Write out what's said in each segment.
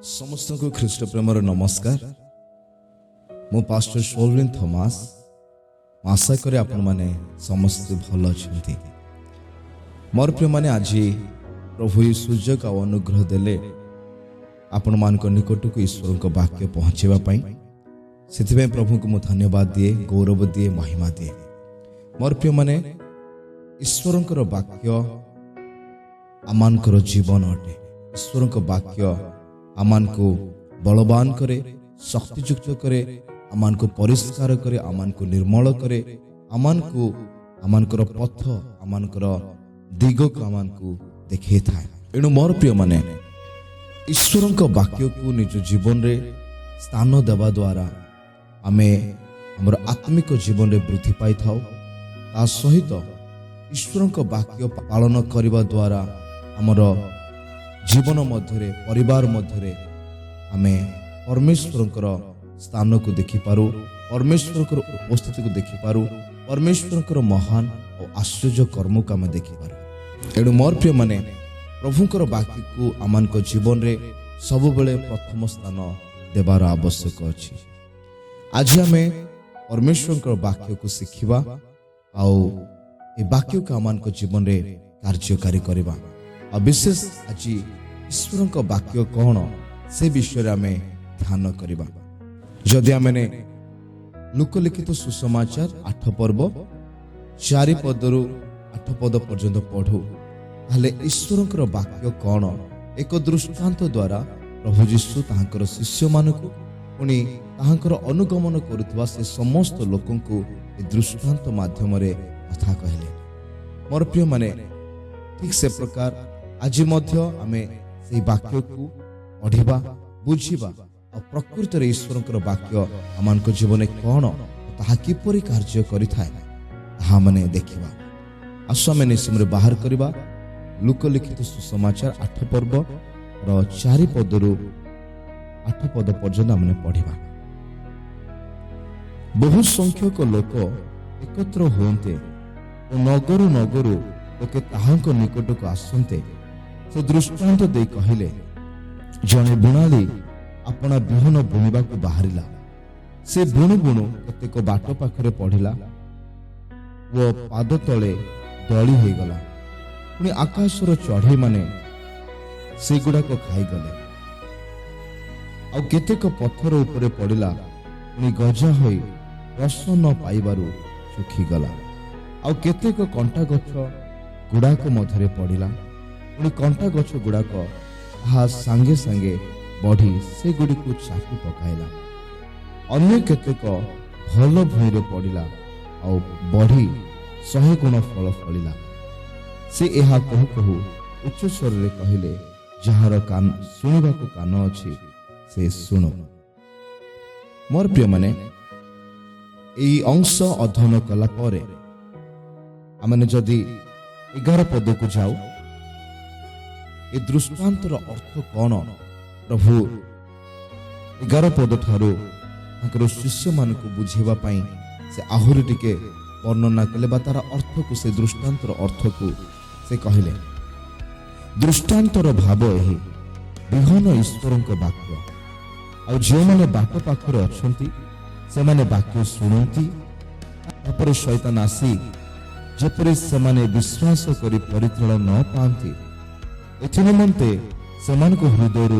समस्त को ख्रीष्ट प्रेमर नमस्कार। मो पास्टर शोल्विन थॉमस आशा करे आपण माने समस्त भल अछंती। मोर प्रिय माने आज प्रभु यीशु का अनुग्रह देले आपण मान को निकट को ईश्वर को वाक्य पहुंचेबा पई सेथिबे प्रभु को मो धन्यवाद दिए, गौरव दिए, महिमा दिए। मोर प्रिय माने ईश्वर को वाक्य आमान को जीवन अटे। ईश्वर को वाक्य आमान को बलवान करे, शक्तियुक्त करे, आमान को परिष्कार करे, आमान को निर्मल करे, आमान को पथ, आमान को दिग को आमान को देखे थाए। एणु मोर प्रिय माने ईश्वर को वाक्य को निज जीवन रे स्थान देवा द्वारा आमे हमर आत्मिक जीवन रे वृद्धि पाई थाउ। ता सहित ईश्वर को वाक्य पालन करने द्वारा हमर जीवन मध्य परिवार मध्य आमे परमेश्वर स्थान को देखि पारू, परमेश्वर उपस्थिति को देखि पारू, परमेश्वर महान और आश्चर्य कर्म को आमे देखि पारू। एणु मोर प्रिय माने प्रभुकर वाक्य को आमान को जीवन रे सब बेले प्रथम स्थान देवार आवश्यक अछि। आज आमे परमेश्वर वाक्य को शिखिबा आउ ए वाक्य को आमान को जीवन रे कार्यकारी करबा। और विशेष आज ईश्वर का वाक्य कौन से विषय आम ध्यान करबा। जदि आमने लोकलिखित सुसमाचार 8 पर्व 4 पदरु 8 पद पर्यंत पढ़ू ताले ईश्वर वाक्य कौन एक दृष्टांत द्वारा प्रभु यीशु ताहांकर शिष्य मानकु पुणी ताहांकर अनुगमन करुवा से समस्त लोकों को दृष्टांत माध्यम कथा कहले। मोर प्रिय माने ठीक से प्रकार आज मध्य आमे से वाक्य को पढ़िबा, बुझिबा और प्रकृत रे ईश्वर वाक्य आमान को जीवन कौन ताहा किपरि कार्य करिथाय ताहा माने देखिबा। आसु आमे निसमरे बाहर करिबा लोकलिखित सुसमाचार 8 पर्व र 4 पदरु 8 पद पर्यंत आमे पढ़िबा। बहु संख्यक लोक एकत्र होते और नगरु नगरु लोके ताहांको निकट को आसंते से दृष्टांत दे कहले, जने बुणाली अपना बिहन बुणिबा को बाहरिला। से बुणु बुणु केतेक बाट पाखरे पढ़िला वो पाद तले दली हो गला। पुणी आकाशर चढ़ई माने से गुड़ा को खाई गले। आ केतेक पत्थर उपरे पड़िला, पुणी गजा होई रस न पाइबारु सुखी गला। आ केतेक कंटा गछ गुड़ाक मध्य पड़िला, पुणी कंटा गछ गुड़ाक सांगे सांगे बढ़ी से गुड़ी को चापी पकाइला। अन्य केतेक भल भूईरे पड़िला आ बढ़ी 100 गुण फल फलिला। से एहा कहु कहु उच्च स्वर रे कहिले, जहार कान सुनिबा को कान अछि से सुनो। मोर प्रिय माने एई अंश अध्ययन कला परे आमने जदि 11 पद को जाऊ, ए दृष्टांतर अर्थ कौन प्रभु 11 पद ठारू तांकर शिष्य मान को बुझेबा पई से आहुरी टिके वर्णना कले बा तार अर्थ को से दृष्टांतर अर्थ को से कहले। दृष्टांतर भाव एही बिहन ईश्वर को वाक्य आ जे माने बाट पाखरे अछंती से माने वाक्य सुनंती, तापर शैतान आसी जेपरि सेमाने विश्वास करी परित्राण न पाती एथि निमंते सेमान को हृदय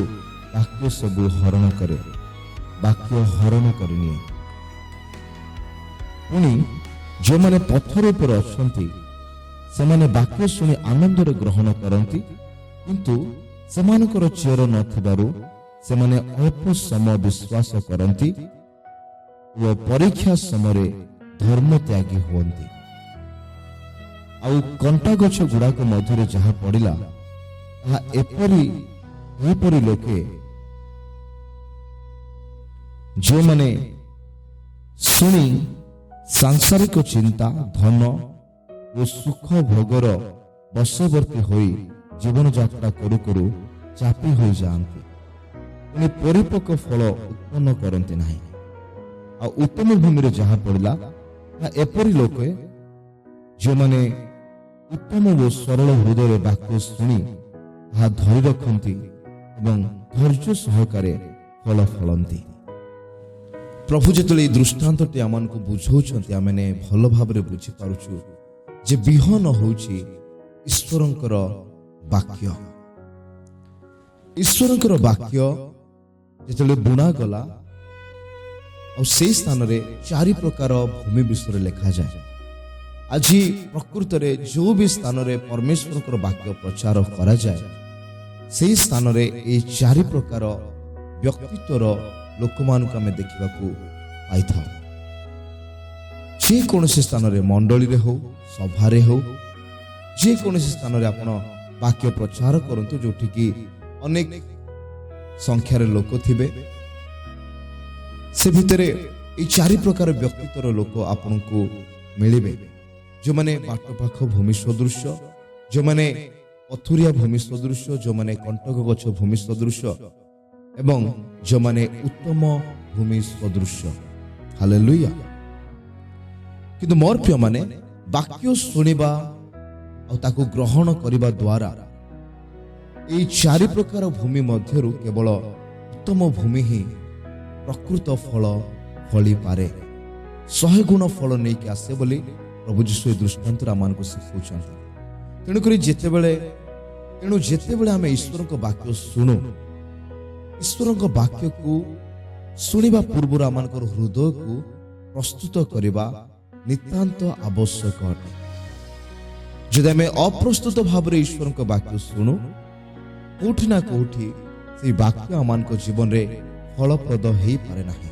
वाक्य सब हरण करे, वाक्य हरण करनिए। पुणी जो माने पत्थर पर अछंती सेमाने वाक्य सुनी आनंद रे ग्रहण करंती, किंतु सेमानकर चेर न थिबारु सेमाने अल्प समय विश्वास करंती व परीक्षा समय धर्म त्यागी होंती। आउ कंटा गछ गुड़ाक मध्य जहा पड़िला ताहा एपरी लोके जो माने सुनी सांसारिक चिंता, धन और सुख भोगर बशवर्ती होई जीवन यात्रा करू करू चापी हो जाती, पुणी परिपक्व फल उत्पन्न करती नहीं। आ उत्तम भूमि जहा पड़िला एपरी लोके जो माने उत्तम व सरल हृदय वाक्य शुणी धरी रखती ଧୈର୍ଯ୍ୟ ସହକାରେ ଫଳ ଫଳନ୍ତି। ପ୍ରଭୁ ଯେତେବେଳେ ଏହି ଦୃଷ୍ଟାନ୍ତଟି ଆମମାନଙ୍କୁ ବୁଝାଉଛନ୍ତି, ଆମେ ଭଲ ଭାବରେ ବୁଝିପାରୁଛୁ ଯେ ବିହନ ହେଉଛି ଈଶ୍ୱରଙ୍କର ବାକ୍ୟ। ଈଶ୍ୱରଙ୍କର ବାକ୍ୟ ଯେତେବେଳେ ବୁଣାଗଲା ଆଉ ସେହି ସ୍ଥାନରେ 4 ପ୍ରକାର ଭୂମି ବିଷୟରେ ଲେଖାଯାଏ। ଆଜି ପ୍ରକୃତରେ ଯେଉଁ ବି ସ୍ଥାନରେ ପରମେଶ୍ୱରଙ୍କର ବାକ୍ୟ ପ୍ରଚାର କରାଯାଏ, ସେହି ସ୍ଥାନରେ ଏହି 4 ପ୍ରକାର ବ୍ୟକ୍ତିତ୍ୱର ଲୋକମାନଙ୍କୁ ଆମେ ଦେଖିବାକୁ ପାଇଥାଉ। ଯେକୌଣସି ସ୍ଥାନରେ, ମଣ୍ଡଳୀରେ ହଉ, ସଭାରେ ହଉ, ଯେକୌଣସି ସ୍ଥାନରେ ଆପଣ ବାକ୍ୟ ପ୍ରଚାର କରନ୍ତୁ, ଯୋଉଠିକି ଅନେକ ସଂଖ୍ୟାରେ ଲୋକ ଥିବେ, ସେ ଭିତରେ ଏହି 4 ପ୍ରକାର ବ୍ୟକ୍ତିତ୍ୱର ଲୋକ ଆପଣଙ୍କୁ ମିଳିବେ। ଯେଉଁମାନେ ବାଟ ପାଖ ଭୂମି ସଦୃଶ, ଯେଉଁମାନେ ପଥୁରିଆ ଭୂମି ସଦୃଶ, ଯେଉଁମାନେ କଣ୍ଟକ ଗଛ ଭୂମି ସଦୃଶ ଏବଂ ଯେଉଁମାନେ ଉତ୍ତମ ଭୂମି ସଦୃଶ। ହାଲେଲୁୟା। କିନ୍ତୁ ମୋର ପ୍ରିୟମାନେ, ବାକ୍ୟ ଶୁଣିବା ଆଉ ତାକୁ ଗ୍ରହଣ କରିବା ଦ୍ୱାରା ଏହି 4 ପ୍ରକାର ଭୂମି ମଧ୍ୟରୁ କେବଳ ଉତ୍ତମ ଭୂମି ହିଁ ପ୍ରକୃତ ଫଳ ଫଳିପାରେ। 100 ଗୁଣ ଫଳ ନେଇକି ଆସେ ବୋଲି ପ୍ରଭୁ ଯୀଶୁ ଏହି ଦୃଷ୍ଟାନ୍ତର ଆମମାନଙ୍କୁ ଶିଖାଉଛନ୍ତି। ତେଣୁକରି ଯେତେବେଳେ ଆମେ ଈଶ୍ୱରଙ୍କ ବାକ୍ୟ ଶୁଣୁ, ଈଶ୍ୱରଙ୍କ ବାକ୍ୟକୁ ଶୁଣିବା ପୂର୍ବରୁ ଆମମାନଙ୍କର ହୃଦୟକୁ ପ୍ରସ୍ତୁତ କରିବା ନିତାନ୍ତ ଆବଶ୍ୟକ ଅଟେ। ଯଦି ଆମେ ଅପ୍ରସ୍ତୁତ ଭାବରେ ଈଶ୍ୱରଙ୍କ ବାକ୍ୟ ଶୁଣୁ, କୋଉଠି ନା କୋଉଠି ସେହି ବାକ୍ୟ ଆମମାନଙ୍କ ଜୀବନରେ ଫଳପ୍ରଦ ହେଇପାରେ ନାହିଁ।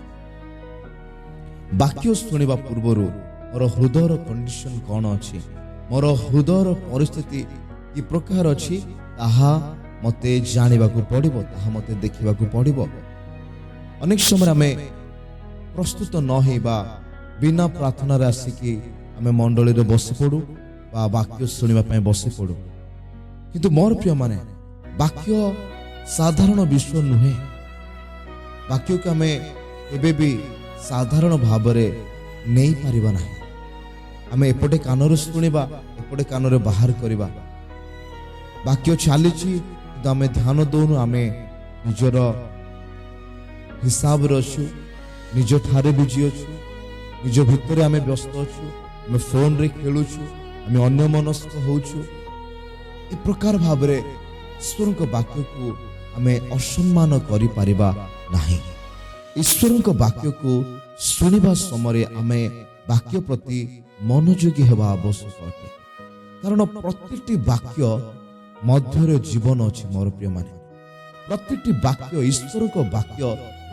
ବାକ୍ୟ ଶୁଣିବା ପୂର୍ବରୁ ମୋର ହୃଦୟର କଣ୍ଡିସନ କ'ଣ ଅଛି, ମୋର ହୃଦୟର ପରିସ୍ଥିତି କି ପ୍ରକାର ଅଛି, ତାହା ମୋତେ ଜାଣିବାକୁ ପଡ଼ିବ, ତାହା ମୋତେ ଦେଖିବାକୁ ପଡ଼ିବ। ଅନେକ ସମୟରେ ଆମେ ପ୍ରସ୍ତୁତ ନ ହେଇବା ବିନା ପ୍ରାର୍ଥନାରେ ଆସିକି ଆମେ ମଣ୍ଡଳୀରେ ବସି ପଡ଼ୁ ବା ବାକ୍ୟ ଶୁଣିବା ପାଇଁ ବସି ପଡ଼ୁ। କିନ୍ତୁ ମୋର ପ୍ରିୟମାନେ, ବାକ୍ୟ ସାଧାରଣ ବିଷୟ ନୁହେଁ। ବାକ୍ୟକୁ ଆମେ ଏବେ ବି ସାଧାରଣ ଭାବରେ ନେଇପାରିବା ନାହିଁ। ଆମେ ଏପଟେ କାନରେ ଶୁଣିବା, ଏପଟେ କାନରେ ବାହାର କରିବା। ବାକ୍ୟ ଚାଲିଛି କିନ୍ତୁ ଆମେ ଧ୍ୟାନ ଦେଉନୁ, ଆମେ ନିଜର ହିସାବରେ ଅଛୁ, ନିଜ ଠାରେ ବିଜି ଅଛୁ, ନିଜ ଭିତରେ ଆମେ ବ୍ୟସ୍ତ ଅଛୁ, ଆମେ ଫୋନରେ ଖେଳୁଛୁ, ଆମେ ଅନ୍ୟମନସ୍କ ହେଉଛୁ। ଏ ପ୍ରକାର ଭାବରେ ଈଶ୍ୱରଙ୍କ ବାକ୍ୟକୁ ଆମେ ଅସମ୍ମାନ କରିପାରିବା ନାହିଁ। ଈଶ୍ୱରଙ୍କ ବାକ୍ୟକୁ ଶୁଣିବା ସମୟରେ ଆମେ ବାକ୍ୟ ପ୍ରତି ମନୋଯୋଗୀ ହେବା ଆବଶ୍ୟକ ଅଟେ। କାରଣ ପ୍ରତ୍ୟେକଟି ବାକ୍ୟ ମଧ୍ୟରେ ଜୀବନ ଅଛି। ମୋର ପ୍ରିୟମାନେ, ପ୍ରତ୍ୟେକଟି ବାକ୍ୟ, ଈଶ୍ୱରଙ୍କ ବାକ୍ୟ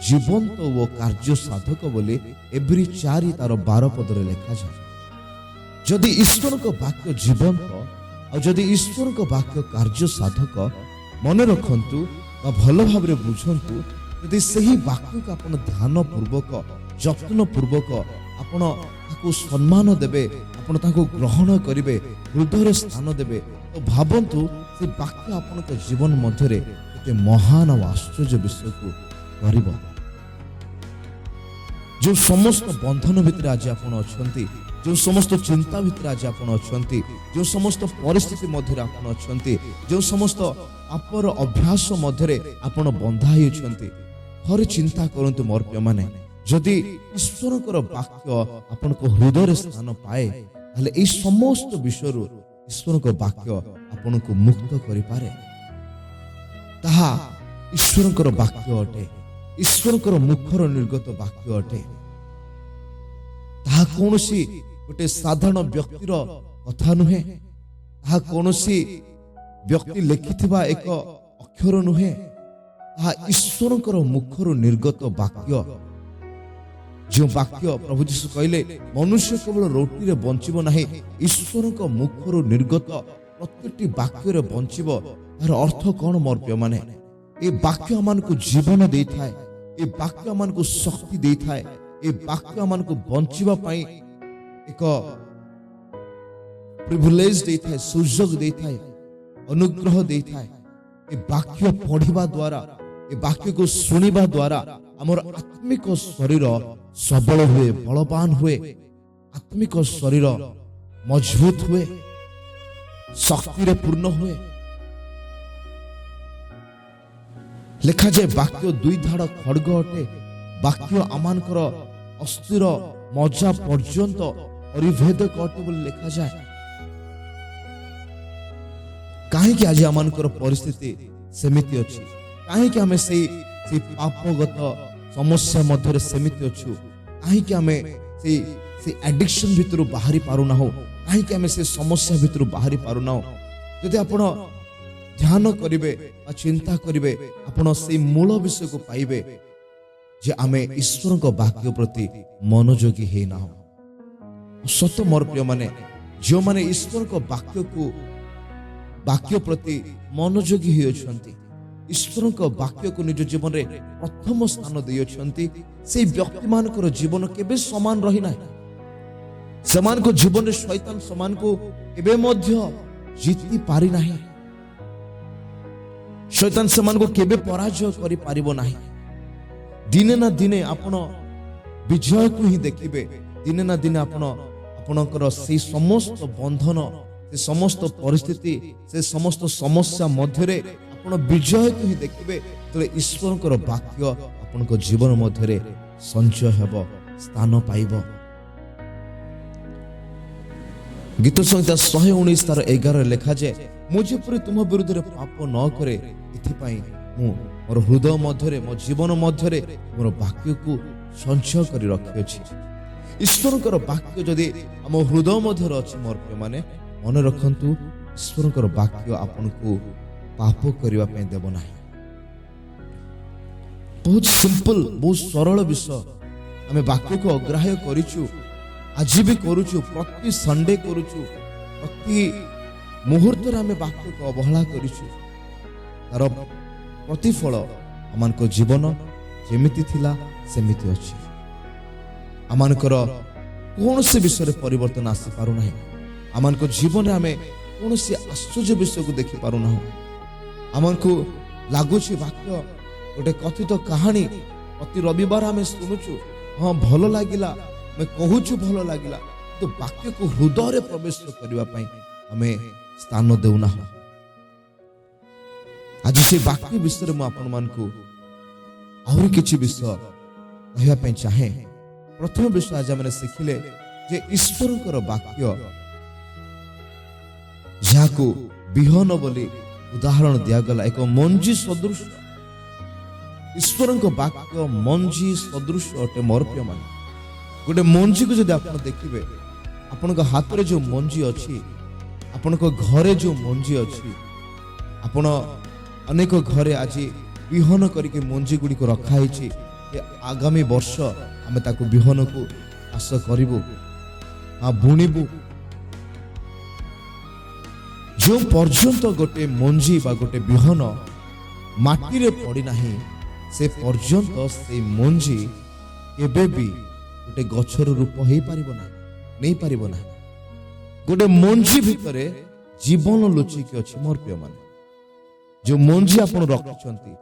ଜୀବନ୍ତ ଓ କାର୍ଯ୍ୟ ସାଧକ ବୋଲି ଏଭ୍ରି 4 ତାର 12 ପଦରେ ଲେଖାଯାଏ। ଯଦି ଈଶ୍ୱରଙ୍କ ବାକ୍ୟ ଜୀବନ୍ତ ଆଉ ଯଦି ଈଶ୍ୱରଙ୍କ ବାକ୍ୟ କାର୍ଯ୍ୟ ସାଧକ, ମନେ ରଖନ୍ତୁ ବା ଭଲ ଭାବରେ ବୁଝନ୍ତୁ, ଯଦି ସେହି ବାକ୍ୟକୁ ଆପଣ ଧ୍ୟାନ ପୂର୍ବକ, ଯତ୍ନ ପୂର୍ବକ ଆପଣ ତାକୁ ସମ୍ମାନ ଦେବେ, ଆପଣ ତାକୁ ଗ୍ରହଣ କରିବେ, ହୃଦୟରେ ସ୍ଥାନ ଦେବେ, ତ ଭାବନ୍ତୁ ସେ ବାକ୍ୟ ଆପଣଙ୍କ ଜୀବନ ମଧ୍ୟରେ କେତେ ମହାନ ଆଉ ଆଶ୍ଚର୍ଯ୍ୟ ବିଷୟକୁ କରିବ। ଯେଉଁ ସମସ୍ତ ବନ୍ଧନ ଭିତରେ ଆଜି ଆପଣ ଅଛନ୍ତି, ଯେଉଁ ସମସ୍ତ ଚିନ୍ତା ଭିତରେ ଆଜି ଆପଣ ଅଛନ୍ତି, ଯେଉଁ ସମସ୍ତ ପରିସ୍ଥିତି ମଧ୍ୟରେ ଆପଣ ଅଛନ୍ତି, ଯେଉଁ ସମସ୍ତ ପାପର ଅଭ୍ୟାସ ମଧ୍ୟରେ ଆପଣ ବନ୍ଧା ହୋଇଛନ୍ତି, ଥରେ ଚିନ୍ତା କରନ୍ତୁ ମୋର ପ୍ରିୟମାନେ, ଯଦି ଈଶ୍ୱରଙ୍କର ବାକ୍ୟ ଆପଣଙ୍କ ହୃଦୟରେ ସ୍ଥାନ ପାଏ, ତାହେଲେ ଏହି ସମସ୍ତ ବିଷୟରୁ ଈଶ୍ୱରଙ୍କ ବାକ୍ୟ ଆପଣଙ୍କୁ ମୁକ୍ତ କରିପାରେ। ତାହା ଈଶ୍ୱରଙ୍କର ବାକ୍ୟ ଅଟେ, ଈଶ୍ୱରଙ୍କର ମୁଖର ନିର୍ଗତ ବାକ୍ୟ ଅଟେ। ତାହା କୌଣସି ଗୋଟେ ସାଧାରଣ ବ୍ୟକ୍ତିର କଥା ନୁହେଁ, ତାହା କୌଣସି ବ୍ୟକ୍ତି ଲେଖିଥିବା ଏକ ଅକ୍ଷର ନୁହେଁ, ତାହା ଈଶ୍ୱରଙ୍କର ମୁଖରୁ ନିର୍ଗତ ବାକ୍ୟ। ଯେଉଁ ବାକ୍ୟ ପ୍ରଭୁ ଯୀଶୁ କହିଲେ, ମନୁଷ୍ୟ କେବଳ ରୁଟିରେ ବଞ୍ଚିବ ନାହିଁ, ଈଶ୍ୱରଙ୍କ ମୁଖରୁ ନିର୍ଗତ ପ୍ରତ୍ୟେକଟି ବାକ୍ୟରେ ବଞ୍ଚିବ। ତାର ଅର୍ଥ କ'ଣ ମୋର ପ୍ରିୟମାନେ? ଏ ବାକ୍ୟ ଆମମାନଙ୍କୁ ଜୀବନ ଦେଇଥାଏ, ଏ ବାକ୍ୟ ଆମମାନଙ୍କୁ ଶକ୍ତି ଦେଇଥାଏ, ଏ ବାକ୍ୟ ଆମମାନଙ୍କୁ ବଞ୍ଚିବା ପାଇଁ ଏକ ପ୍ରିଭିଲେଜ ଦେଇଥାଏ, ସୁଯୋଗ ଦେଇଥାଏ, ଅନୁଗ୍ରହ ଦେଇଥାଏ। ଏ ବାକ୍ୟ ପଢିବା ଦ୍ୱାରା, ଏ ବାକ୍ୟକୁ ଶୁଣିବା ଦ୍ୱାରା ଆମର ଆତ୍ମିକ ଶରୀର ସବଳ ହୁଏ, ବଳବାନ ହୁଏ, ଆତ୍ମିକ ଶରୀର ମଜବୁତ ହୁଏ, ଶକ୍ତିରେ ପୂର୍ଣ୍ଣ ହୁଏ। ଲେଖାଯାଏ ବାକ୍ୟ ଦୁଇ ଧାଡ଼ ଖଡ୍ଗ ଅଟେ, ବାକ୍ୟ ଆମମାନଙ୍କର ଅସ୍ଥିର ମଜା ପର୍ଯ୍ୟନ୍ତ ପରିଭେଦକ ଅଟେ ବୋଲି ଲେଖାଯାଏ। କାହିଁକି ଆଜି ଆମମାନଙ୍କର ପରିସ୍ଥିତି ସେମିତି ଅଛି? କାହିଁକି ଆମେ ସେଇ ପାପଗତ ସମସ୍ୟା ମଧ୍ୟରେ ସେମିତି ଅଛୁ? କାହିଁକି ଆମେ ସେଇ ଆଡିକ୍ସନ ଭିତରୁ ବାହାରି ପାରୁନାହୁଁ? କାହିଁକି ଆମେ ସେ ସମସ୍ୟା ଭିତରୁ ବାହାରି ପାରୁନାହୁଁ? ଯଦି ଆପଣ ଧ୍ୟାନ କରିବେ ବା ଚିନ୍ତା କରିବେ, ଆପଣ ସେଇ ମୂଳ ବିଷୟକୁ ପାଇବେ ଯେ ଆମେ ଈଶ୍ୱରଙ୍କ ବାକ୍ୟ ପ୍ରତି ମନୋଯୋଗୀ ହେଇନାହୁଁ। ସତ ମୋର ପ୍ରିୟମାନେ, ଯେଉଁମାନେ ଈଶ୍ୱରଙ୍କ ବାକ୍ୟ ପ୍ରତି ମନୋଯୋଗୀ ହୋଇଅଛନ୍ତି, ଈଶ୍ୱରଙ୍କ ବାକ୍ୟକୁ ନିଜ ଜୀବନରେ ପ୍ରଥମ ସ୍ଥାନ ଦେଇଅଛନ୍ତି, ସେଇ ବ୍ୟକ୍ତିମାନଙ୍କର ଜୀବନ କେବେ ସମାନ ରହିନାହିଁ। ସେମାନଙ୍କ ଜୀବନରେ ଶୈତାନ ସେମାନଙ୍କୁ କେବେ ମଧ୍ୟ ଜିତି ପାରିନାହିଁ। ଶୈତାନ ସେମାନଙ୍କୁ କେବେ ପରାଜୟ କରିପାରିବ ନାହିଁ। ଦିନେ ନା ଦିନେ ଆପଣ ବିଜୟକୁ ହିଁ ଦେଖିବେ। ଦିନେ ନା ଦିନେ ଆପଣଙ୍କର ସେଇ ସମସ୍ତ ବନ୍ଧନ, ସେ ସମସ୍ତ ପରିସ୍ଥିତି, ସେ ସମସ୍ତ ସମସ୍ୟା ମଧ୍ୟରେ ଆପଣ ବିଜୟକୁ ହିଁ ଦେଖିବେ। ତେବେ ଈଶ୍ୱରଙ୍କର ବାକ୍ୟ ଆପଣଙ୍କ ଜୀବନ ମଧ୍ୟରେ ସଞ୍ଚୟ ହେବ, ସ୍ଥାନ ପାଇବ। ଗୀତ ସଂହିତା 119 ତାର 11 ଲେଖାଯାଏ, ମୁଁ ଯେପରି ତୁମ ବିରୁଦ୍ଧରେ ପାପ ନ କରେ, ଏଥିପାଇଁ ମୁଁ ମୋର ହୃଦୟ ମଧ୍ୟରେ, ମୋ ଜୀବନ ମଧ୍ୟରେ ମୋର ବାକ୍ୟକୁ ସଞ୍ଚୟ କରି ରଖିଅଛି। ଈଶ୍ୱରଙ୍କର ବାକ୍ୟ ଯଦି ଆମ ହୃଦୟ ମଧ୍ୟରେ ଅଛି ମୋର ପ୍ରିୟମାନେ, ମନେ ରଖନ୍ତୁ, ଈଶ୍ୱରଙ୍କର ବାକ୍ୟ ଆପଣଙ୍କୁ ପାପ କରିବା ପାଇଁ ଦେବ ନାହିଁ। ବହୁତ ସିମ୍ପଲ, ବହୁତ ସରଳ ବିଷୟ। ଆମେ ବାକ୍ୟକୁ ଅଗ୍ରାହ୍ୟ କରିଛୁ, ଆଜି ବି କରୁଛୁ, ପ୍ରତି ସଣ୍ଡେ କରୁଛୁ, ପ୍ରତି ମୁହୂର୍ତ୍ତରେ ଆମେ ବାକ୍ୟକୁ ଅବହେଳା କରିଛୁ। ତାର ପ୍ରତିଫଳ ଆମମାନଙ୍କ ଜୀବନ ଯେମିତି ଥିଲା ସେମିତି ଅଛି। ଆମମାନଙ୍କର କୌଣସି ବିଷୟରେ ପରିବର୍ତ୍ତନ ଆସିପାରୁନାହିଁ। ଆମମାନଙ୍କ ଜୀବନରେ ଆମେ କୌଣସି ଆଶ୍ଚର୍ଯ୍ୟ ବିଷୟକୁ ଦେଖିପାରୁନାହୁଁ। ଆମକୁ ଲାଗୁଛି ବାକ୍ୟ ଗୋଟେ କଥିତ କାହାଣୀ, ପ୍ରତି ରବିବାର ଆମେ ଶୁଣୁଛୁ, ହଁ ଭଲ ଲାଗିଲା, ଆମେ କହୁଛୁ ଭଲ ଲାଗିଲା, କିନ୍ତୁ ବାକ୍ୟକୁ ହୃଦୟରେ ପ୍ରବେଶ କରିବା ପାଇଁ ଆମେ ସ୍ଥାନ ଦେଉନାହୁଁ। ଆଜି ସେ ବାକ୍ୟ ବିଷୟରେ ମୁଁ ଆପଣମାନଙ୍କୁ ଆହୁରି କିଛି ବିଷୟ କହିବା ପାଇଁ ଚାହେଁ। ପ୍ରଥମ ବିଷୟ ଆଜି ଆମେ ଶିଖିଲେ ଯେ ଈଶ୍ୱରଙ୍କର ବାକ୍ୟ, ଯାହାକୁ ବିହନ ବୋଲି ଉଦାହରଣ ଦିଆଗଲା, ଏକ ମଞ୍ଜି ସଦୃଶ। ଈଶ୍ୱରଙ୍କ ବାକ୍ୟ ମଞ୍ଜି ସଦୃଶ ଅଟେ ମୋର ପ୍ରିୟମାନେ। ଗୋଟେ ମଞ୍ଜିକୁ ଯଦି ଆପଣ ଦେଖିବେ, ଆପଣଙ୍କ ହାତରେ ଯେଉଁ ମଞ୍ଜି ଅଛି, ଆପଣଙ୍କ ଘରେ ଯେଉଁ ମଞ୍ଜି ଅଛି, ଆପଣ ଅନେକ ଘରେ ଆଜି ବିହନ କରିକି ମଞ୍ଜି ଗୁଡ଼ିକ ରଖା ହେଇଛି ଯେ ଆଗାମୀ ବର୍ଷ ଆମେ ତାକୁ ବିହନକୁ ଚାଷ କରିବୁ, ବୁଣିବୁ। ଯେଉଁ ପର୍ଯ୍ୟନ୍ତ ଗୋଟେ ମଞ୍ଜି ବା ଗୋଟେ ବିହନ ମାଟିରେ ପଡ଼ିନାହିଁ, ସେ ପର୍ଯ୍ୟନ୍ତ ସେଇ ମଞ୍ଜି କେବେ ବି ଗୋଟେ ଗଛର ରୂପ ହେଇପାରିବ ନାହିଁ, ନେଇପାରିବ ନାହିଁ। ଗୋଟେ ମଞ୍ଜି ଭିତରେ ଜୀବନ ଲୁଚିକି ଅଛି ମୋର ପ୍ରିୟମାନେ। ଯେଉଁ ମଞ୍ଜି ଆପଣ ରଖୁଛନ୍ତି,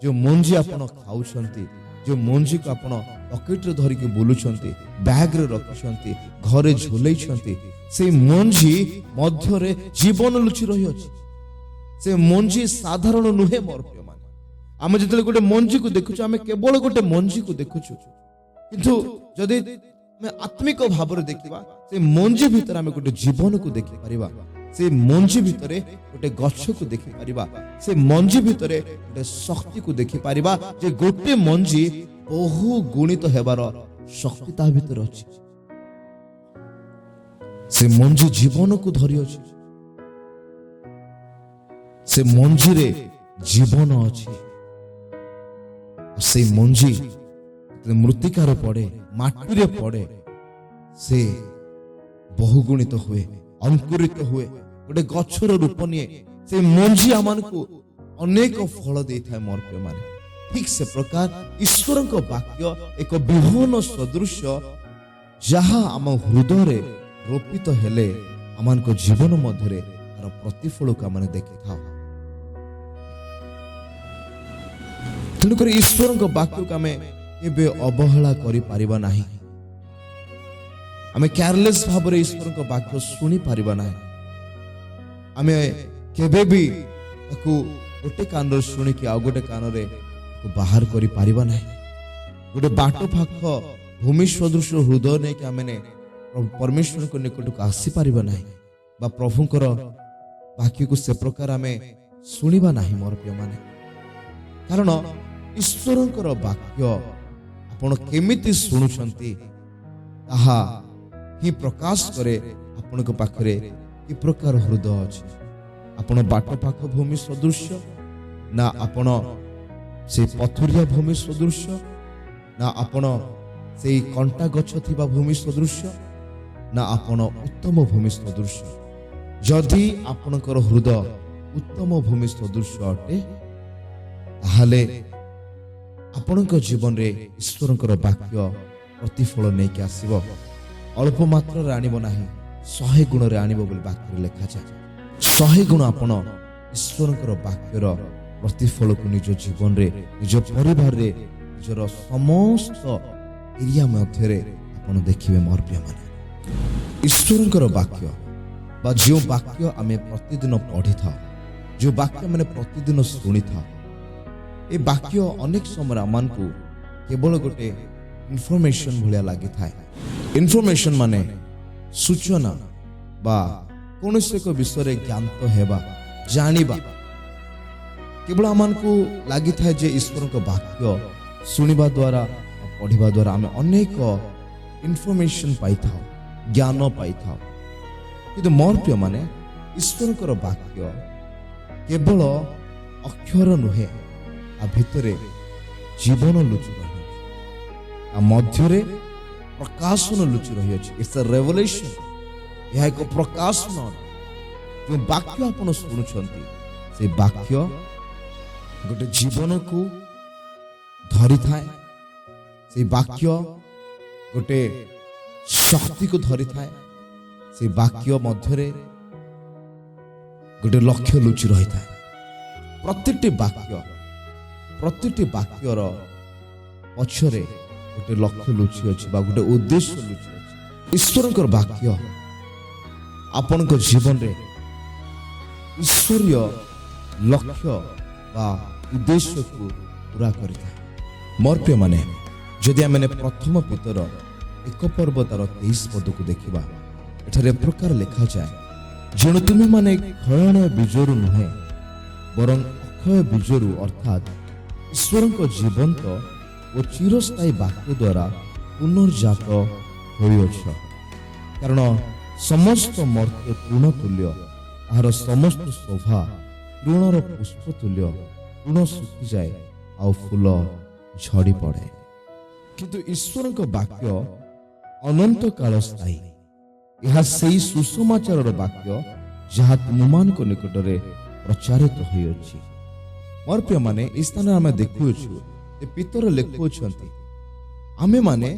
ଯେଉଁ ମଞ୍ଜି ଆପଣ ଖାଉଛନ୍ତି, ଯେଉଁ ମଞ୍ଜିକୁ ଆପଣ ପକେଟରେ ଧରିକି ବୁଲୁଛନ୍ତି, ବ୍ୟାଗରେ ରଖୁଛନ୍ତି, ଘରେ ଝୁଲେଇଛନ୍ତି, ସେଇ ମଞ୍ଜି ମଧ୍ୟରେ ଜୀବନ ଲୁଚି ରହିଅଛି। ସେ ମଞ୍ଜି ସାଧାରଣ ନୁହେଁ ମୋର ପ୍ରିୟମାନେ। ଆମେ ଯେତେବେଳେ ଗୋଟେ ମଞ୍ଜିକୁ ଦେଖୁଛୁ, ଆମେ କେବଳ ଗୋଟେ ମଞ୍ଜିକୁ ଦେଖୁଛୁ, କିନ୍ତୁ ଯଦି ଆମେ ଆତ୍ମିକ ଭାବରେ ଦେଖିବା, ସେ ମଞ୍ଜି ଭିତରେ ଆମେ ଗୋଟେ ଜୀବନକୁ ଦେଖିପାରିବା। ସେ ମଞ୍ଜି ଭିତରେ ଗୋଟେ ଗଛକୁ ଦେଖିପାରିବା। ସେ ମଞ୍ଜି ଭିତରେ ଗୋଟେ ଶକ୍ତିକୁ ଦେଖିପାରିବା ଯେ ଗୋଟେ ମଞ୍ଜି ବହୁ ଗୁଣିତ ହେବାର ଶକ୍ତି ତା ଭିତରେ ଅଛି। ସେ ମଞ୍ଜି ଜୀବନକୁ ଧରିଅଛି। ସେ ମଞ୍ଜିରେ ଜୀବନ ଅଛି। ସେ ମଞ୍ଜି ମୃତ୍ତିକାରେ ପଡେ, ମାଟିରେ ପଡେ, ସେ ବହୁଗୁଣିତ ହୁଏ, ଅଙ୍କୁରିତ ହୁଏ, ଗୋଟେ ଗଛର ରୂପ ନିଏ। ସେ ମଞ୍ଜି ଆମମାନଙ୍କୁ ଅନେକ ଫଳ ଦେଇଥାଏ ମୋର ପ୍ରିୟମାନେ। ଠିକ ସେ ପ୍ରକାର ଈଶ୍ୱରଙ୍କ ବାକ୍ୟ ଏକ ବିହନ ସଦୃଶ, ଯାହା ଆମ ହୃଦୟରେ ରୋପିତ ହେଲେ ଆମମାନଙ୍କ ଜୀବନ ମଧ୍ୟରେ ତାର ପ୍ରତିଫଳକୁ ଆମେ ଦେଖିଥାଉ। ତେଣୁକରି ଈଶ୍ୱରଙ୍କ ବାକ୍ୟକୁ ଆମେ କେବେ ଅବହେଳା କରିପାରିବା ନାହିଁ। ଆମେ କେୟାରଲେସ୍ ଭାବରେ ଈଶ୍ୱରଙ୍କ ବାକ୍ୟ ଶୁଣି ପାରିବା ନାହିଁ। ଆମେ କେବେ ବି ତାକୁ गोटे कान शुणिकी आउ गोटे कान बाहर करि परिबा नाही। गोटे बाट पाख भूमि सदृश हृदय नहीं कि आम परमेश्वर को निकट को आसी पारिबा नाही बा प्रभुंकर वाक्य को से प्रकार आम शुणिबा नाही। मोर प्रिय माने कारण ईश्वरंकर वाक्य आपण केमिति शुणुछंती ताहा ही प्रकाश करे आपण को पाखरे कि प्रकार हृदय अछि। आपण बाट पाख भूमि सदृश ना आपण से पथुरिया भूमि सदृश ना आपण से कंटा गछ थिबा भूमि सदृश ना आपण उत्तम भूमि सदृश। जदि आपणकर हृदय उत्तम भूमि सदृश अटे ताहले आपणक जीवन रे ईश्वरंकर वाक्य प्रतिफल नहीं कि आसीबो। अल्प मात्र रे आनिबो नाही 100 गुण रे आनिबो बोली वाक्य रे लिखा जाय। 100 गुण आपण ईश्वरंकर वाक्यर प्रतिफल को निज जीवन रे निज परिवार रे निजर समस्त एरिया मध्य रे आपण देखिबे। मोर प्रिय माने ईश्वरंकर वाक्य बा जो वाक्य आमे प्रतिदिन पढ़ी था, जो वाक्य मैंने प्रतिदिन शुणी था, ये वाक्य अनेक समय आमान को केवल गोटे इनफॉरमेशन भलिया लगी था। इनफॉरमेशन माने सूचना बा कौन से को विषय रे ज्ञान तो हेबा जानिबा केवल आमान को लगी था जे ईश्वर को वाक्य शुणिबा द्वारा पढ़िबा द्वारा आमे अनेक इनफॉरमेशन पाई था, ज्ञान पाई था। किंतु मोर प्रिय माने ईश्वरकर वाक्य केवल अक्षर नुहे आ भितरे जीवन लुचि रही आ मध्यरे प्रकाशन लुचि रही अछि। It's a revelation. यह एक प्रकाशन जो वाक्य आपण सुनुछंती से वाक्य गोटे जीवन को धरी थाए। से वाक्य गोटे शक्ति को धरी थाए। से वाक्य मध्यरे गोटे लक्ष्य लुचि रही था। प्रतिटी वाक्यर पछरे गोटे लक्ष्य लुचि अछि बा गोटे उद्देश्य लुचि अछि। ईश्वरकर वाक्य आपनक जीवन रे ईश्वरीय लक्ष्य बा उद्देश्य को पूरा करिता। मोर प्रिय माने जदि आमे प्रथम पितर 1 पर्व तार 23 पद को देखिबा एठारे प्रकार लिखा जाए जेणु तुमे माने क्षयण बीजरु नुहे बरं अक्षय बीजरु अर्थात ईश्वरक जीवंत और चिरस्थायी वाक्य द्वारा पुनर्जात होइछ। कारण समस्त मर्त्य तृण तुल्य, आहार समस्त शोभा तृणर पुष्प तुल्य। तृण सुखी जाए आ फूल झड़ी पड़े, किंतु ईश्वरक वाक्य अनंत काल स्थायी। यह सही सुसमाचार वाक्य जहाँ तुममान को निकट में प्रचारित होइछि। मोर प्रिय माने स्थान आम देखु पितर लिखुंट आमे माने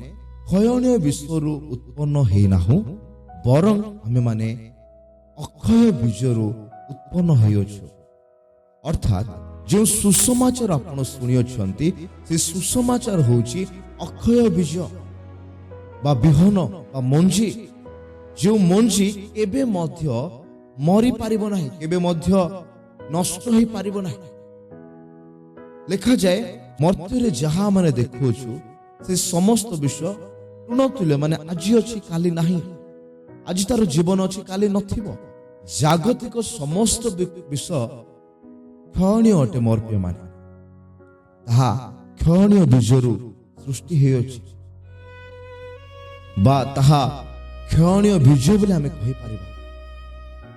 क्षयणीय विश्वरु उत्पन्न हेनाहु बरं आमे माने अक्षय बीजरु उत्पन्न होइछु। अर्थात जो सुसमाचार आपण शुणिछंती से सुसमाचार होछि अक्षय बीज बा बिहन बा मंजी। जो मंजी केबे मध्य मरी पारिबो नाही, केबे मध्य नष्ट होई पारिबो नाही। लिखा जाए मर्त्य जहा माने देखुछु से समस्त विश्व तृण तुल्य, माने आज अछि काली नाही, आज तार जीवन अछि काली नथिबो। जागतिक समस्त विश्व क्षणीय अटे। मोर प्रिय माने ताहा क्षणीय बीजरु सृष्टि होइछि बा ताहा क्षणीय बीज बोले आमे कहि पारिबा।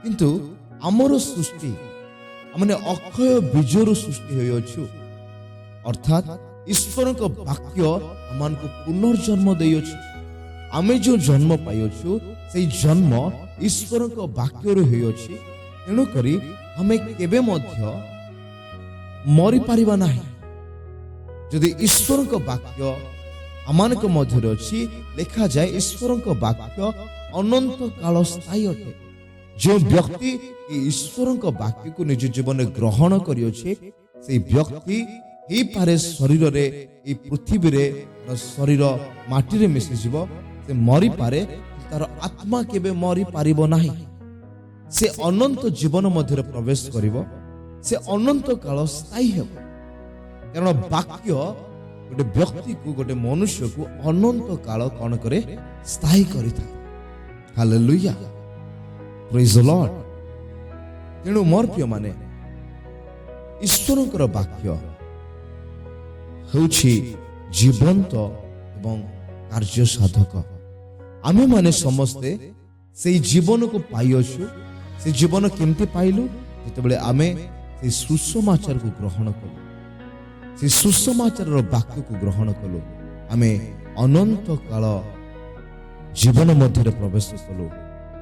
किंतु आमर सृष्टि माने अक्षय बीजरु सृष्टि होइछु। अर्थात ईश्वरक वाक्य आमान को पुनर्जन्म देइछि। आमे जो जन्म पाइछु से जन्म ईश्वरक वाक्य रे होइछि। तेणु करी हमें केबे मध्य मरी पारिबा नाही। यदि ईश्वरक वाक्य आमानक मध्य अछि, लिखा जाए ईश्वरक वाक्य अनंत काल स्थायी अटे। जो व्यक्ति ईश्वरक वाक्य को निज जीवन में ग्रहण करियोछे से व्यक्ति ही पारे शरीर रे ए पृथ्वी रे शरीर माटी रे मिसि जीवो, से मरी पारे, तार आत्मा केबे मरी पारिबो नाही। से अनंत जीवन मध्य प्रवेश करिवो ସେ ଅନନ୍ତ କାଳ ସ୍ଥାୟୀ ହେବ। କାରଣ ବାକ୍ୟ ଗୋଟେ ବ୍ୟକ୍ତିକୁ ଗୋଟେ ମନୁଷ୍ୟକୁ ଅନନ୍ତ କାଳ କଣ କରେ? ସ୍ଥାୟୀ କରିଥାଏ। ହାଲେଲୁୟା, ପ୍ରେଜ୍ ଦ ଲର୍ଡ। ତେଣୁ ମୋର ପ୍ରିୟମାନେ, ଈଶ୍ୱରଙ୍କର ବାକ୍ୟ ହେଉଛି ଜୀବନ୍ତ ଏବଂ କାର୍ଯ୍ୟ ସାଧକ। ଆମେମାନେ ସମସ୍ତେ ସେଇ ଜୀବନକୁ ପାଇଅଛୁ। ସେ ଜୀବନ କେମିତି ପାଇଲୁ? ଯେତେବେଳେ ଆମେ ସେଇ ସୁସମାଚାରକୁ ଗ୍ରହଣ କଲୁ, ସେ ସୁସମାଚାରର ବାକ୍ୟକୁ ଗ୍ରହଣ କଲୁ, ଆମେ ଅନନ୍ତ କାଳ ଜୀବନ ମଧ୍ୟରେ ପ୍ରବେଶ କଲୁ।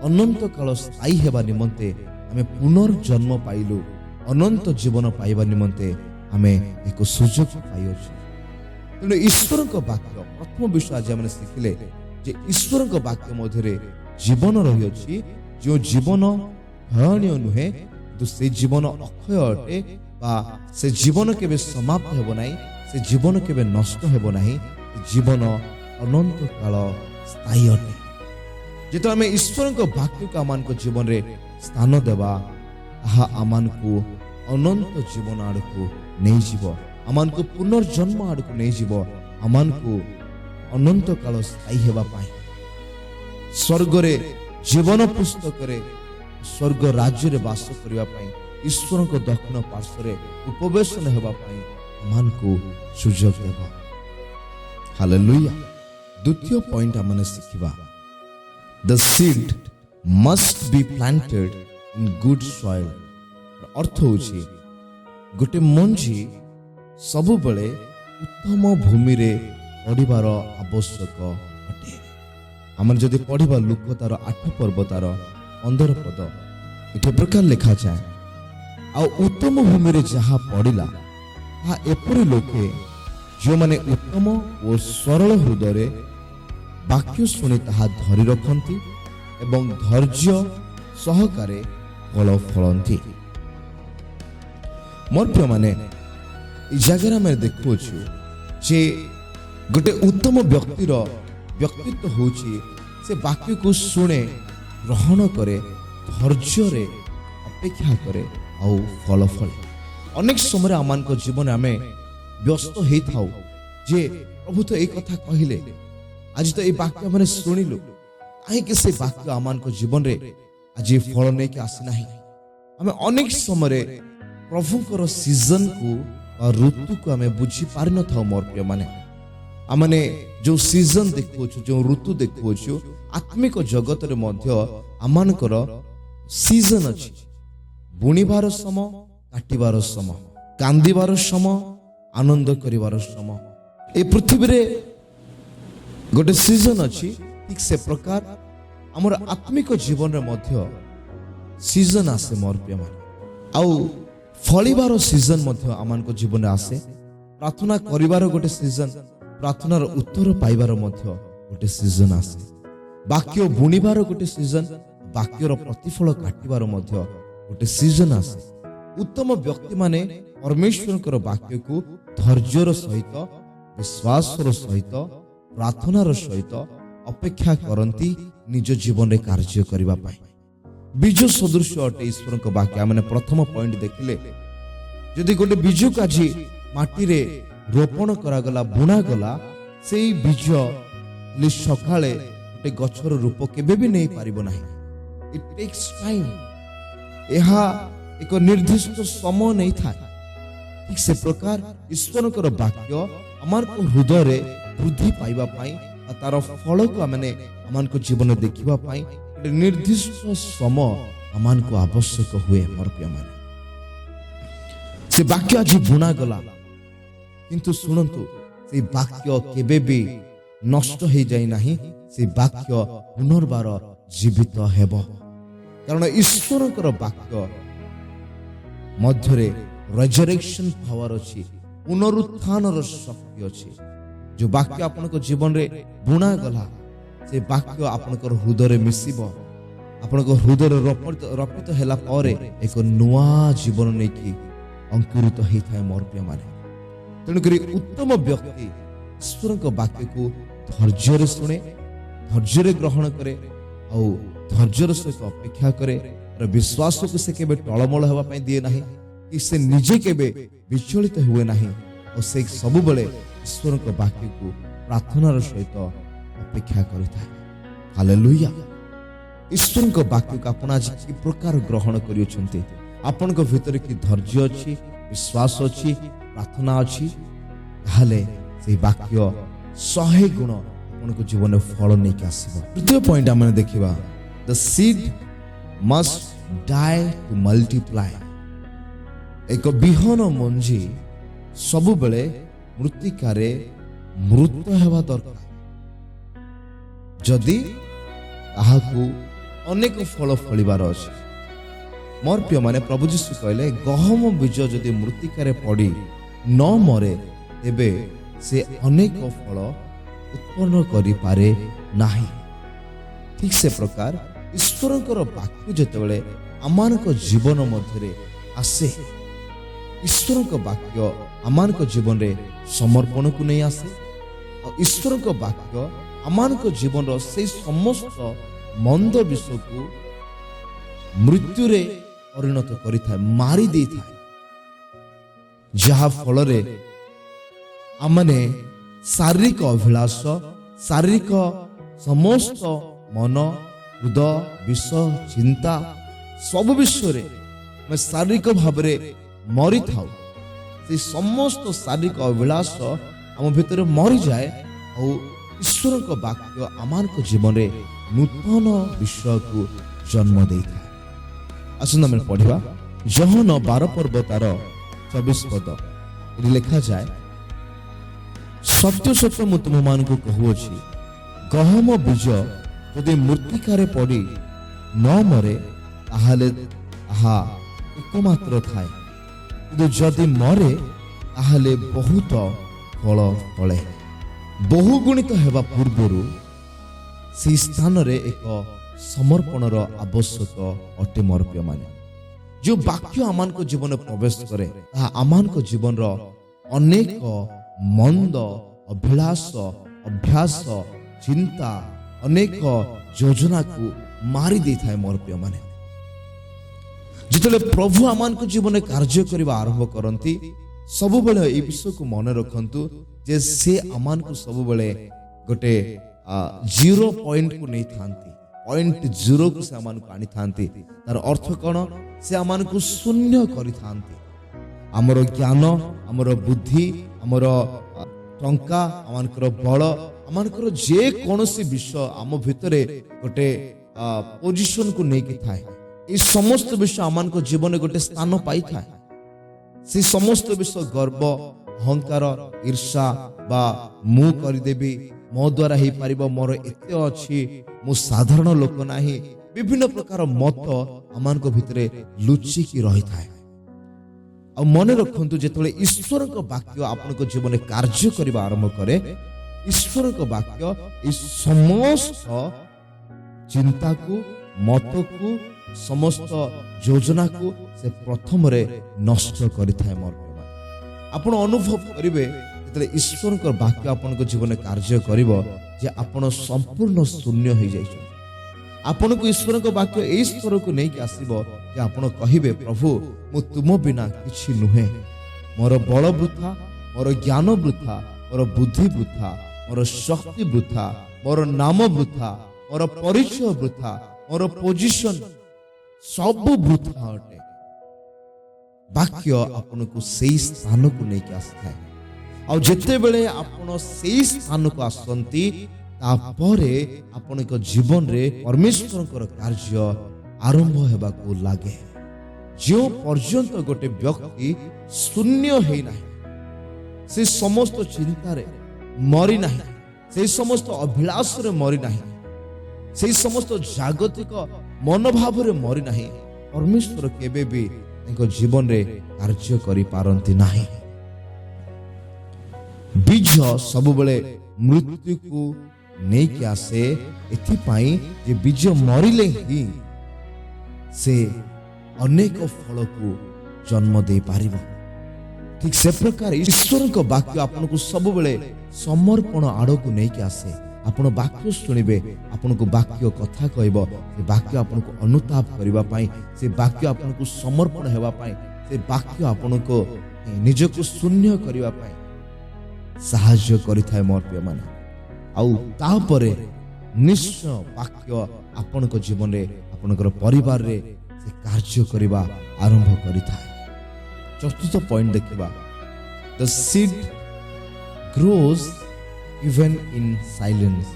ଅନନ୍ତ କାଳ ସ୍ଥାୟୀ ହେବା ନିମନ୍ତେ ଆମେ ପୁନର୍ଜନ୍ମ ପାଇଲୁ। ଅନନ୍ତ ଜୀବନ ପାଇବା ନିମନ୍ତେ ଆମେ ଏକ ସୁଯୋଗ ପାଇଅଛୁ। ତେଣୁ ଈଶ୍ୱରଙ୍କ ବାକ୍ୟ, ପ୍ରଥମ ବିଷୟ ଆଜି ଆମେ ଶିଖିଲେ ଯେ ଈଶ୍ୱରଙ୍କ ବାକ୍ୟ ମଧ୍ୟରେ ଜୀବନ ରହିଅଛି। ଯେଉଁ ଜୀବନ ଭୟଣୀୟ ନୁହେଁ, କିନ୍ତୁ ସେ ଜୀବନ ଅକ୍ଷୟ ଅଟେ, ବା ସେ ଜୀବନ କେବେ ସମାପ୍ତ ହେବ ନାହିଁ, ସେ ଜୀବନ କେବେ ନଷ୍ଟ ହେବ ନାହିଁ। ଜୀବନ ଅନନ୍ତ କାଳ ସ୍ଥାୟୀ ଅଟେ। ଯେତେବେଳେ ଆମେ ଈଶ୍ୱରଙ୍କ ବାକ୍ୟକୁ ଆମମାନଙ୍କ ଜୀବନରେ ସ୍ଥାନ ଦେବା, ତାହା ଆମମାନଙ୍କୁ ଅନନ୍ତ ଜୀବନ ଆଡ଼କୁ ନେଇଯିବ, ଆମମାନଙ୍କୁ ପୁନର୍ଜନ୍ମ ଆଡ଼କୁ ନେଇଯିବ, ଆମମାନଙ୍କୁ ଅନନ୍ତ କାଳ ସ୍ଥାୟୀ ହେବା ପାଇଁ, ସ୍ୱର୍ଗରେ ଜୀବନ ପୁସ୍ତକରେ ସ୍ୱର୍ଗ ରାଜ୍ୟରେ ବାସ କରିବା ପାଇଁ, ଈଶ୍ୱରଙ୍କ ଦକ୍ଷିଣ ପାର୍ଶ୍ୱରେ ଉପବେଶନ ହେବା ପାଇଁ ଆମମାନଙ୍କୁ ସୁଯୋଗ ଦେବ। ହାଲେଲୁୟା। ଦ୍ୱିତୀୟ ପଏଣ୍ଟ ଆମେ ଶିଖିବା, the seed must be planted in good soil. ଅର୍ଥ ହେଉଛି ଗୋଟେ ମଞ୍ଜି ସବୁବେଳେ ଉତ୍ତମ ଭୂମିରେ ପଡ଼ିବାର ଆବଶ୍ୟକ ଅଟେ। ଆମେ ଯଦି ପଢ଼ିବା ଲୁକ ତାର 8 ପର୍ବ ତାର 15 ପଦ, ଏଠି ପ୍ରକାର ଲେଖାଯାଏ, ଆଉ ଉତ୍ତମ ଭୂମିରେ ଯାହା ପଡ଼ିଲା ତାହା ଏପରି ଲୋକେ ଯେଉଁମାନେ ଉତ୍ତମ ଓ ସରଳ ହୃଦୟରେ ବାକ୍ୟ ଶୁଣି ତାହା ଧରି ରଖନ୍ତି ଏବଂ ଧୈର୍ଯ୍ୟ ସହକାରେ ଫଳ ଫଳନ୍ତି। ମୋର ପ୍ରିୟମାନେ, এই ଜାଗାରେ ଆମେ ଦେଖୁଅଛୁ ଯେ ଗୋଟେ ଉତ୍ତମ ବ୍ୟକ୍ତିର ବ୍ୟକ୍ତିତ୍ୱ ହେଉଛି ସେ ବାକ୍ୟକୁ ଶୁଣେ, ଗ୍ରହଣ କରେ, ଧୈର୍ଯ୍ୟରେ ଅପେକ୍ଷା କରେ ଆଉ ଫଳ ଫଳେ। ଅନେକ ସମୟରେ ଆମମାନଙ୍କ ଜୀବନରେ ଆମେ ବ୍ୟସ୍ତ ହେଇଥାଉ ଯେ ପ୍ରଭୁ ତ ଏଇ କଥା କହିଲେ, ଆଜି ତ ଏଇ ବାକ୍ୟ ଆମେ ଶୁଣିଲୁ, କାହିଁକି ସେ ବାକ୍ୟ ଆମମାନଙ୍କ ଜୀବନରେ ଆଜି ଫଳ ନେଇକି ଆସିନାହିଁ? ଆମେ ଅନେକ ସମୟରେ ପ୍ରଭୁଙ୍କର ସିଜନକୁ ବା ଋତୁକୁ ଆମେ ବୁଝିପାରିନଥାଉ। ମୋର ପ୍ରିୟମାନେ, ଆମେ ଯେଉଁ ସିଜନ ଦେଖୁଅଛୁ, ଯେଉଁ ଋତୁ ଦେଖୁଅଛୁ, ଆତ୍ମିକ ଜଗତରେ ମଧ୍ୟ ଆମମାନଙ୍କର ସିଜନ ଅଛି। ବୁଣିବାର ସମୟ, କାଟିବାର ସମୟ, କାନ୍ଦିବାର ସମୟ, ଆନନ୍ଦ କରିବାର ସମୟ। ଏ ପୃଥିବୀରେ ଗୋଟେ ସିଜନ ଅଛି। ଠିକ୍ ସେ ପ୍ରକାର ଆମର ଆତ୍ମିକ ଜୀବନରେ ମଧ୍ୟ ସିଜନ ଆସେ ମୋର ପ୍ରିୟମାନେ। ଆଉ ଫଳିବାର ସିଜନ ମଧ୍ୟ ଆମମାନଙ୍କ ଜୀବନରେ ଆସେ। ପ୍ରାର୍ଥନା କରିବାର ଗୋଟେ ସିଜନ, ପ୍ରାର୍ଥନାର ଉତ୍ତର ପାଇବାର ମଧ୍ୟ ଗୋଟେ ସିଜନ ଆସେ। ବାକ୍ୟ ବୁଣିବାର ଗୋଟେ ସିଜନ, ବାକ୍ୟର ପ୍ରତିଫଳ କାଟିବାର ମଧ୍ୟ ଗୋଟେ ସିଜନ ଆସେ। ଉତ୍ତମ ବ୍ୟକ୍ତିମାନେ ପରମେଶ୍ୱରଙ୍କର ବାକ୍ୟକୁ ଧୈର୍ଯ୍ୟର ସହିତ, ବିଶ୍ୱାସର ସହିତ, ପ୍ରାର୍ଥନାର ସହିତ ଅପେକ୍ଷା କରନ୍ତି ନିଜ ଜୀବନରେ କାର୍ଯ୍ୟ କରିବା ପାଇଁ। ବୀଜ ସଦୃଶ ଅଟେ ଈଶ୍ୱରଙ୍କ ବାକ୍ୟ। ଆମେ ପ୍ରଥମ ପଏଣ୍ଟ ଦେଖିଲେ, ଯଦି ଗୋଟେ ବୀଜକୁ ଆଜି ମାଟିରେ ରୋପଣ କରାଗଲା, ବୁଣାଗଲା, ସେଇ ବୀଜ ସକାଳେ ଗୋଟେ ଗଛର ରୂପ କେବେ ବି ନେଇପାରିବ ନାହିଁ। ଇଟ୍ ଟେକ୍ସ ଟାଇମ୍। ଏହା ଏକ ନିର୍ଦ୍ଦିଷ୍ଟ ସମୟ ନେଇଥାଏ। ଠିକ୍ ସେ ପ୍ରକାର ଈଶ୍ୱରଙ୍କର ବାକ୍ୟ ଆମମାନଙ୍କ ହୃଦୟରେ ବୃଦ୍ଧି ପାଇବା ପାଇଁ, ତାର ଫଳକୁ ଆମେ ଆମମାନଙ୍କ ଜୀବନରେ ଦେଖିବା ପାଇଁ ଗୋଟେ ନିର୍ଦ୍ଦିଷ୍ଟ ସମୟ ଆମମାନଙ୍କୁ ଆବଶ୍ୟକ ହୁଏ। ମୋର ପ୍ରିୟମାନେ, ସେ ବାକ୍ୟ ଆଜି ବୁଣାଗଲା, କିନ୍ତୁ ଶୁଣନ୍ତୁ, ସେଇ ବାକ୍ୟ କେବେ ବି ନଷ୍ଟ ହେଇଯାଇ ନାହିଁ। ସେ ବାକ୍ୟ ପୁନର୍ବାର ଜୀବିତ ହେବ, କାରଣ ଈଶ୍ୱରଙ୍କର ବାକ୍ୟ ମଧ୍ୟରେ ରେଜରେକ୍ସନ ପାୱାର ଅଛି, ପୁନରୁତ୍ଥାନର ଶକ୍ତି ଅଛି। ଯେଉଁ ବାକ୍ୟ ଆପଣଙ୍କ ଜୀବନରେ ବୁଣାଗଲା, ସେ ବାକ୍ୟ ଆପଣଙ୍କର ହୃଦୟରେ ମିଶିବ। ଆପଣଙ୍କ ହୃଦୟରେ ରପିତ ହେଲା ପରେ ଏକ ନୂଆ ଜୀବନ ନେଇକି ଅଙ୍କୁରିତ ହେଇଥାଏ। ମୋର ପ୍ରିୟମାନେ, ତେଣୁକରି ଉତ୍ତମ ବ୍ୟକ୍ତି ଈଶ୍ୱରଙ୍କ ବାକ୍ୟକୁ ଧୈର୍ଯ୍ୟରେ ଶୁଣେ, ଧୈର୍ଯ୍ୟରେ ଗ୍ରହଣ କରେ ଆଉ ଧୈର୍ଯ୍ୟର ସହିତ ଅପେକ୍ଷା କରେ। ବିଶ୍ୱାସକୁ ସେ କେବେ ଟଳମଳ ହେବା ପାଇଁ ଦିଏ ନାହିଁ। कि से निजे केबे विचलित हुए नहीं और से सबुबले ईश्वर वाक्य को प्रार्थनार सहित अपेक्षा करिଥାଏ। हालेलुया। ईश्वर वाक्य को आपण आज कि प्रकार ग्रहण करियछन्ते, आपण भीतर कि धैर्य अछि, विश्वास अछि, प्रार्थना अछि, ताहले से वाक्य 100 गुण आपण को जीवन में फल नहीं के आसीबो। तृतीय पॉइंट हमने देखिबा, the seed must die to multiply. एक बिहन मंजी सबु बेले मृत्तिकारे मृत हेबा दरकार, जदि ताहाकू अनेक फल फलिबार अछि। मोर प्रिय माने प्रभु यीशु कहले, गहम बीज जदि मृत्तिकारे पड़ी न मरे तेबे से अनेक फल उत्पन्न करि पारे नाही। ठीक से प्रकार ईश्वरकर वाक्य जेतेबेले आमानक जीवन मध्यरे आसे, ईश्वरक वाक्य आमानक जीवन रे समर्पण को नहीं आसे और ईश्वरक वाक्य आमानक जीवन रो से समस्त मंद विषय को मृत्यु रे परिणत करि थाए, मारी दे थाए, जहा फल रे आमने शारीरिक अभिलाष, शारीरिक समस्त मन, हृदय, विषय, चिंता सब विषय में शारीरिक भाव मरी था। से समस्त शारीरिक अभिलाष आम भीतर मरी जाए और ईश्वर का वाक्य आमान को जीवन में नूतन विषय को जन्म दे था। आसना में पढ़ा यूहन्ना 12 पर्व तार 24 पद लिखा जाए, सत्य सत्य मु तुम मान को कहूची, गहम बीज यदि मृत्तिकारे पड़ी न मरे ताहले ताहा एकमात्र थाए, किंतु जदि मरे ताहले बहुत फल फले। बहुगुणित हेबा पूर्वरु से स्थान रे एक समर्पणर आवश्यक अटे। मोर प्रिय माने, जो वाक्य आमान को जीवन में प्रवेश करे ताहा आमान को जीवन रो अनेक मंद अभिलाष, अभ्यास, चिंता, अनेक योजना को मारी दे थाए। मोर प्रिय माने, जितले प्रभु आमान को जीवन में कार्य करबा आरंभ करंती, सब बेले ए विषय को मन रखंतु जे से आमान को सब बेले गोटे 0 पॉइंट को नहीं थांती, पॉइंट 0 को से आमान को आनी थांती। तार अर्थ कोन, से आमान को शून्य करि थांती। हमरो ज्ञान, हमरो बुद्धि, हमरो टंका, आमानकर बल, आमानकर जे कोनोसी विषय आम भितरे गोटे पोजिशन को नहीं थाए, ये समस्त विषय आमान को जीवन में गोटे स्थान पाई थाए। से समस्त विषय गर्व, अहंकार, ईर्षा बा मु करदेवी, मो द्वारा ही पारिबो, मोर एते अछि, मु साधारण लोक नाही, विभिन्न प्रकार मत आमान को भितरे लुचि की रही थाए। और मन रखंतु जेतले ईश्वर का वाक्य आपन को जीवन में कार्य करबा आरंभ करे, ईश्वर का वाक्य इस समस्त चिंता को, मत को, समस्त योजना को से प्रथम रे नष्ट करि थाए। मोर आपण अनुभव करिवे जेतले ईश्वर का वाक्य आपन को जीवन में कार्य करिवो जे आपण संपूर्ण शून्य हो जाय छै। आपण को ईश्वर का वाक्य ए स्तर को नहीं के आसीबो जे आपण कहिबे, प्रभु मु तुम बिना किछि नुहे, मोर बल वृथा, मोर ज्ञान वृथा, मोर बुद्धि वृथा, मोर शक्ति वृथा, मोर नाम वृथा, मोर परिचय वृथा, मोर पोजीशन सब वृथा अटे। वाक्य आपण को सही स्थान को नहीं के आसଥାଏ। और जेते बेले आपण सही स्थान को आसंती, तापरे आपण को जीवन रे परमेश्वर कार्य आरंभ हेबा को लागे। जो पर्यंत गोटे व्यक्ति शून्य है नहीं, से समस्त चिंता रे मरी नहीं, से समस्त अभिलाष रे मरी नहीं, से समस्त जागतिक मनोभाव रे मरी नहीं, परमेश्वर केबे भी इनको जीवन रे कार्य करि पारंती नहीं। बीज सब बेले मृत्यु को नहीं के आसे, एथि पाई जे बीज मरिले ही से अनेक फल को जन्म दे पारिबो। ठीक से प्रकार ईश्वर का वाक्य आपन को सब बेले समर्पण आड़ को नहीं के आसे। आपण वाक्य सुनिबे, आपण को वाक्य कथा कहबो, से वाक्य आपण को अनुताप करबा पाई, से वाक्य आपण को समर्पण हेबा पाई, ସେ ବାକ୍ୟ ଆପଣଙ୍କୁ ନିଜକୁ ଶୂନ୍ୟ କରିବା ପାଇଁ ସାହାଯ୍ୟ କରିଥାଏ ମୋର ପ୍ରିୟମାନେ। ଆଉ ତାପରେ ନିଶ୍ଚୟ ବାକ୍ୟ ଆପଣଙ୍କ ଜୀବନରେ ଆପଣଙ୍କର ପରିବାରରେ ସେ କାର୍ଯ୍ୟ କରିବା ଆରମ୍ଭ କରିଥାଏ। ଚତୁର୍ଥ ପଏଣ୍ଟ ଦେଖିବା, the seed grows even in silence.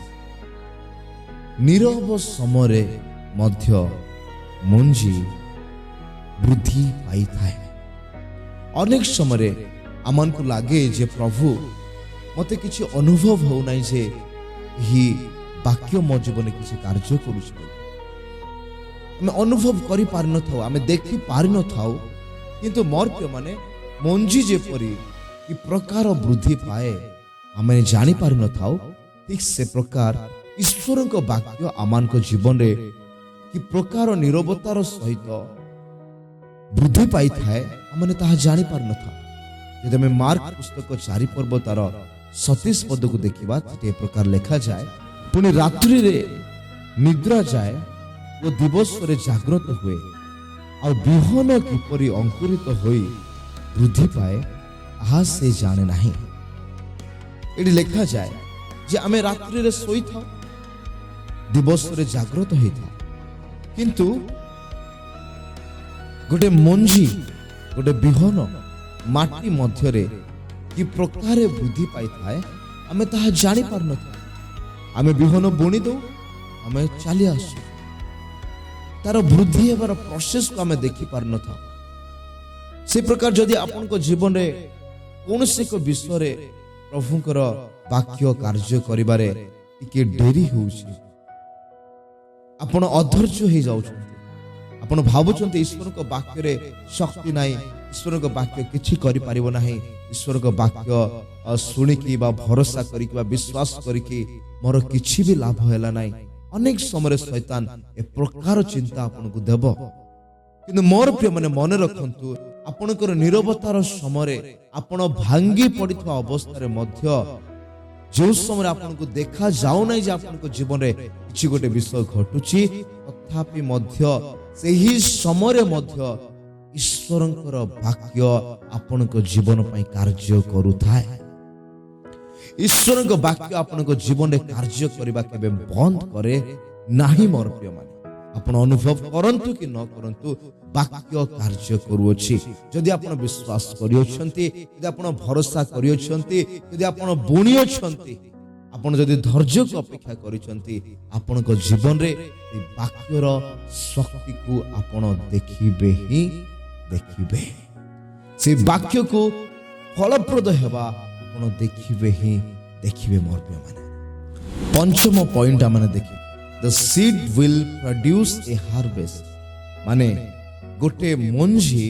ନୀରବ ସମୟରେ ମଧ୍ୟ ମଞ୍ଜି ବୃଦ୍ଧି ପାଇଥାଏ। ଅନେକ ସମୟରେ ଆମକୁ ଲାଗେ ଯେ ପ୍ରଭୁ ମୋତେ କିଛି ଅନୁଭବ ହେଉନାହିଁ ଯେ ଏହି ବାକ୍ୟ ମୋ ଜୀବନରେ କିଛି କାର୍ଯ୍ୟ କରୁଛି। ଆମେ ଅନୁଭବ କରିପାରିନଥାଉ, ଆମେ ଦେଖିପାରିନଥାଉ, କିନ୍ତୁ ମୋର ପ୍ରିୟମାନେ ମଞ୍ଜି ଯେପରି କି ପ୍ରକାର ବୃଦ୍ଧି ପାଏ ଆମେ ଜାଣିପାରିନଥାଉ, ଠିକ୍ ସେ ପ୍ରକାର ଈଶ୍ୱରଙ୍କ ବାକ୍ୟ ଆମମାନଙ୍କ ଜୀବନରେ କି ପ୍ରକାର ନିରବତାର ସହିତ ବୃଦ୍ଧି ପାଇଥାଏ ଆମେ ତାହା ଜାଣିପାରିନଥାଉ। ଯଦି ଆମେ ମାର୍କ ପୁସ୍ତକ 4 ପର୍ବ ତାର 27 ପଦକୁ ଦେଖିବା, ସେଠି ଏ ପ୍ରକାର ଲେଖାଯାଏ, ପୁଣି ରାତ୍ରିରେ ନିଦ୍ରା ଯାଏ ଓ ଦିବସରେ ଜାଗ୍ରତ ହୁଏ, ଆଉ ବିହନ କିପରି ଅଙ୍କୁରିତ ହୋଇ ବୃଦ୍ଧି ପାଏ ତାହା ସେ ଜାଣେ ନାହିଁ। ଏଠି ଲେଖାଯାଏ ଯେ ଆମେ ରାତ୍ରିରେ ଶୋଇଥାଉ, ଦିବସରେ ଜାଗ୍ରତ ହେଇଥାଉ, କିନ୍ତୁ ଗୋଟେ ମଞ୍ଜି, ଗୋଟେ ବିହନ ମାଟି ମଧ୍ୟରେ କି ପ୍ରକାରେ ବୃଦ୍ଧି ପାଇଥାଏ ଆମେ ତାହା ଜାଣିପାରିନଥାଉ। ଆମେ ବିହନ ବୁଣି ଦଉ, ଆମେ ଚାଲି ଆସୁ, ତାର ବୃଦ୍ଧି ହେବାର ପ୍ରୋସେସକୁ ଆମେ ଦେଖିପାରିନଥାଉ। ସେ ପ୍ରକାର ଯଦି ଆପଣଙ୍କ ଜୀବନରେ କୌଣସି ଏକ ବିଷୟରେ ପ୍ରଭୁଙ୍କର ବାକ୍ୟ କାର୍ଯ୍ୟ କରିବାରେ ଟିକେ ଡେରି ହେଉଛି, ଆପଣ ଅଧୈର୍ଯ୍ୟ ହେଇଯାଉଛନ୍ତି, ଆପଣ ଭାବୁଛନ୍ତି ଈଶ୍ୱରଙ୍କ ବାକ୍ୟରେ ଶକ୍ତି ନାହିଁ, ଈଶ୍ୱରଙ୍କ ବାକ୍ୟ କିଛି କରିପାରିବ ନାହିଁ, ଈଶ୍ୱରଙ୍କ ବାକ୍ୟ ଶୁଣିକି ବା ଭରସା କରିକି ବା ବିଶ୍ୱାସ କରିକି ମୋର କିଛି ବି ଲାଭ ହେଲା ନାହିଁ। ଅନେକ ସମୟରେ ଶୈତାନ ଏ ପ୍ରକାର ଚିନ୍ତା ଆପଣଙ୍କୁ ଦେବ। କିନ୍ତୁ ମୋର ପ୍ରିୟମାନେ ମନେ ରଖନ୍ତୁ, ଆପଣଙ୍କର ନିରବତାର ସମୟରେ ଆପଣ ଭାଙ୍ଗି ପଡ଼ିଥିବା ଅବସ୍ଥାରେ ମଧ୍ୟ ଯେଉଁ ସମୟରେ ଆପଣଙ୍କୁ ଦେଖା ଯାଉନାହିଁ ଯେ ଆପଣଙ୍କ ଜୀବନରେ କିଛି ଗୋଟେ ବିଷୟ ଘଟୁଛି, ତଥାପି ମଧ୍ୟ ସେହି ସମୟରେ ମଧ୍ୟ ଈଶ୍ୱରଙ୍କର ବାକ୍ୟ ଆପଣଙ୍କ ଜୀବନ ପାଇଁ କାର୍ଯ୍ୟ କରୁଥାଏ। ଈଶ୍ୱରଙ୍କ ବାକ୍ୟ ଆପଣଙ୍କ ଜୀବନରେ କାର୍ଯ୍ୟ କରିବା କେବେ ବନ୍ଦ କରେ ନାହିଁ। ମୋର ପ୍ରିୟମାନେ, ଆପଣ ଅନୁଭବ କରନ୍ତୁ କି ନ କରନ୍ତୁ, ବାକ୍ୟ କାର୍ଯ୍ୟ କରୁଅଛି। ଯଦି ଆପଣ ବିଶ୍ୱାସ କରିଅଛନ୍ତି, ଯଦି ଆପଣ ଭରସା କରିଅଛନ୍ତି, ଯଦି ଆପଣ ବୁଣିଅଛନ୍ତି, ଆପଣ ଯଦି ଧୈର୍ଯ୍ୟକୁ ଅପେକ୍ଷା କରିଛନ୍ତି, ଆପଣଙ୍କ ଜୀବନରେ ଏ ବାକ୍ୟର ଶକ୍ତିକୁ ଆପଣ ଦେଖିବେ ହିଁ ଦେଖିବେ। ସେ ବାକ୍ୟକୁ ଫଳପ୍ରଦ ହେବା ଆପଣ ଦେଖିବେ ହିଁ ଦେଖିବେ। ମୋର ପ୍ରିୟମାନେ, ପଞ୍ଚମ ପଏଣ୍ଟ ଆମେ ଦେଖିବା, the seed will produce a harvest। ମାନେ ଗୋଟେ ମଞ୍ଜି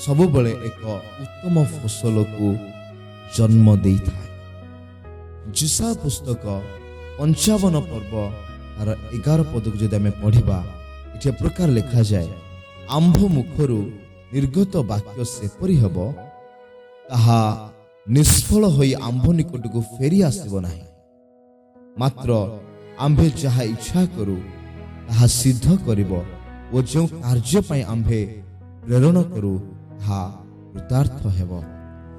ସବୁବେଳେ ଏକ ଉତ୍ତମ ଫସଲକୁ ଜନ୍ମ ଦେଇଥାଏ। ଯିଶା ପୁସ୍ତକ 55 ପର୍ବ ତାର 11 ପଦକୁ ଯଦି ଆମେ ପଢିବା, ଏଠି ପ୍ରକାର ଲେଖାଯାଏ, ଆମ୍ଭ ମୁଖରୁ ନିର୍ଗତ ବାକ୍ୟ ସେପରି ହେବ, ତାହା ନିଷ୍ଫଳ ହୋଇ ଆମ୍ଭ ନିକଟକୁ ଫେରି ଆସିବ ନାହିଁ, ମାତ୍ର ଆମ୍ଭେ ଯାହା ଇଚ୍ଛା କରୁ ତାହା ସିଦ୍ଧ କରିବ ଓ ଯେଉଁ କାର୍ଯ୍ୟ ପାଇଁ ଆମ୍ଭେ ପ୍ରେରଣ କରୁ ତାହା କୃତାର୍ଥ ହେବ।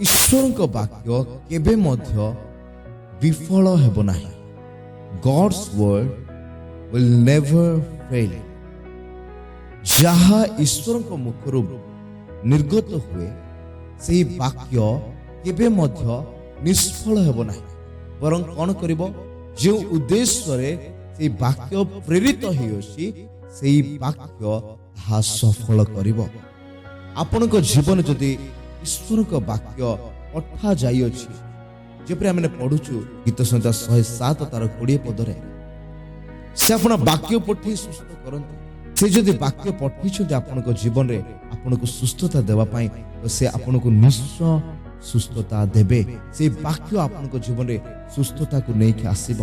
ଈଶ୍ୱରଙ୍କ ବାକ୍ୟ କେବେ ମଧ୍ୟ ବିଫଳ ହେବ ନାହିଁ। God's word will never fail। ଯାହା ଈଶ୍ୱରଙ୍କ ମୁଖରୁ ନିର୍ଗତ ହୁଏ ସେହି ବାକ୍ୟ କେବେ ମଧ୍ୟ ନିଷ୍ଫଳ ହେବ ନାହିଁ, ବରଂ କ'ଣ କରିବ, ଯେଉଁ ଉଦ୍ଦେଶ୍ୟରେ ସେହି ବାକ୍ୟ ପ୍ରେରିତ ହୋଇଅଛି ସେହି ବାକ୍ୟ ତାହା ସଫଳ କରିବ। ଆପଣଙ୍କ ଜୀବନ ଯଦି ଈଶ୍ୱରଙ୍କ ବାକ୍ୟ ପଠା ଯାଇଅଛି, ଯେପରି ଆମେ ପଢୁଛୁ ଗୀତ ସଂହିତା 107 ତାର 20 ପଦରେ, ସେ ଆପଣ ବାକ୍ୟ ପଠେଇ ସୁସ୍ଥ କରନ୍ତି। ସେ ଯଦି ବାକ୍ୟ ପଠେଇଛନ୍ତି ଆପଣଙ୍କ ଜୀବନରେ ଆପଣଙ୍କୁ ସୁସ୍ଥତା ଦେବା ପାଇଁ, ତ ସେ ଆପଣଙ୍କୁ ନିଶ୍ଚୟ ସୁସ୍ଥତା ଦେବେ। ସେ ବାକ୍ୟ ଆପଣଙ୍କ ଜୀବନରେ ସୁସ୍ଥତାକୁ ନେଇକି ଆସିବ।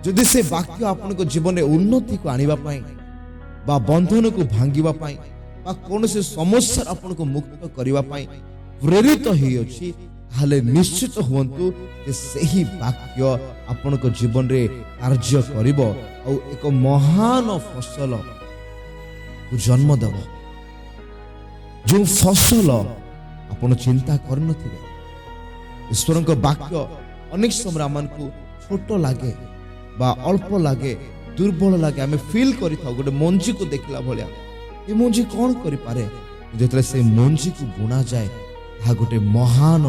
ଯଦି ସେ ବାକ୍ୟ ଆପଣଙ୍କ ଜୀବନରେ ଉନ୍ନତିକୁ ଆଣିବା ପାଇଁ ବା ବନ୍ଧନକୁ ଭାଙ୍ଗିବା ପାଇଁ ବା କୌଣସି ସମସ୍ୟାରୁ ଆପଣଙ୍କୁ ମୁକ୍ତ କରିବା ପାଇଁ ପ୍ରେରିତ ହୋଇଅଛି, ତାହେଲେ ନିଶ୍ଚିତ ହୁଅନ୍ତୁ ଯେ ସେହି ବାକ୍ୟ ଆପଣଙ୍କ ଜୀବନରେ କାର୍ଯ୍ୟ କରିବ ଆଉ ଏକ ମହାନ ଫସଲ ଜନ୍ମ ଦେବ। जो फसल आपण चिंता करनथिबे ईश्वरक वाक्य अनेक समय आमको छोट लगे बा अल्प लगे दुर्बल लगे आम फिल कर गोटे मंजी को देखला भाया ये मंजी कौन करे जो से मंजी को बुना जाए ता गोटे महान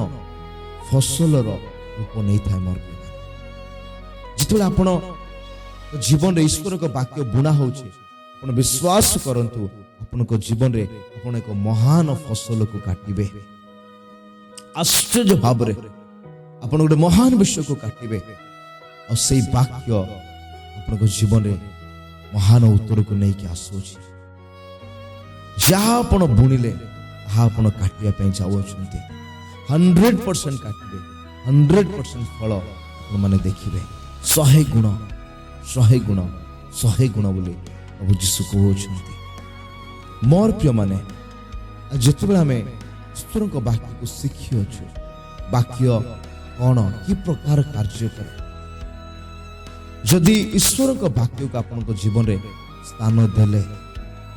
फसल रूप नहीं था मोर जिते आप जीवन ईश्वर को वाक्य बुना हो विश्वास करंतु आपण जीवन रे आपण एक महान फसल को काटिबे आश्चर्य भाव रे आपण गोटे महान विषय को काटिबे और से वाक्य आपण जीवन रे महान उत्तर को नहीं आसूची जहाँ आपण बुणिले ताहा आपण काटिया पे जाउछंती 100% काटिबे 100% फल आपण माने देखिबे 100 गुण 100 गुण 100 गुण बोली प्रभु यीशु कहउछंती मोर प्रिय माने जिते आम ईश्वर वाक्य को शिखी अच्छु वाक्य कौन कि प्रकार कार्य करे जदि ईश्वर वाक्य को आपण जीवन में स्थान देले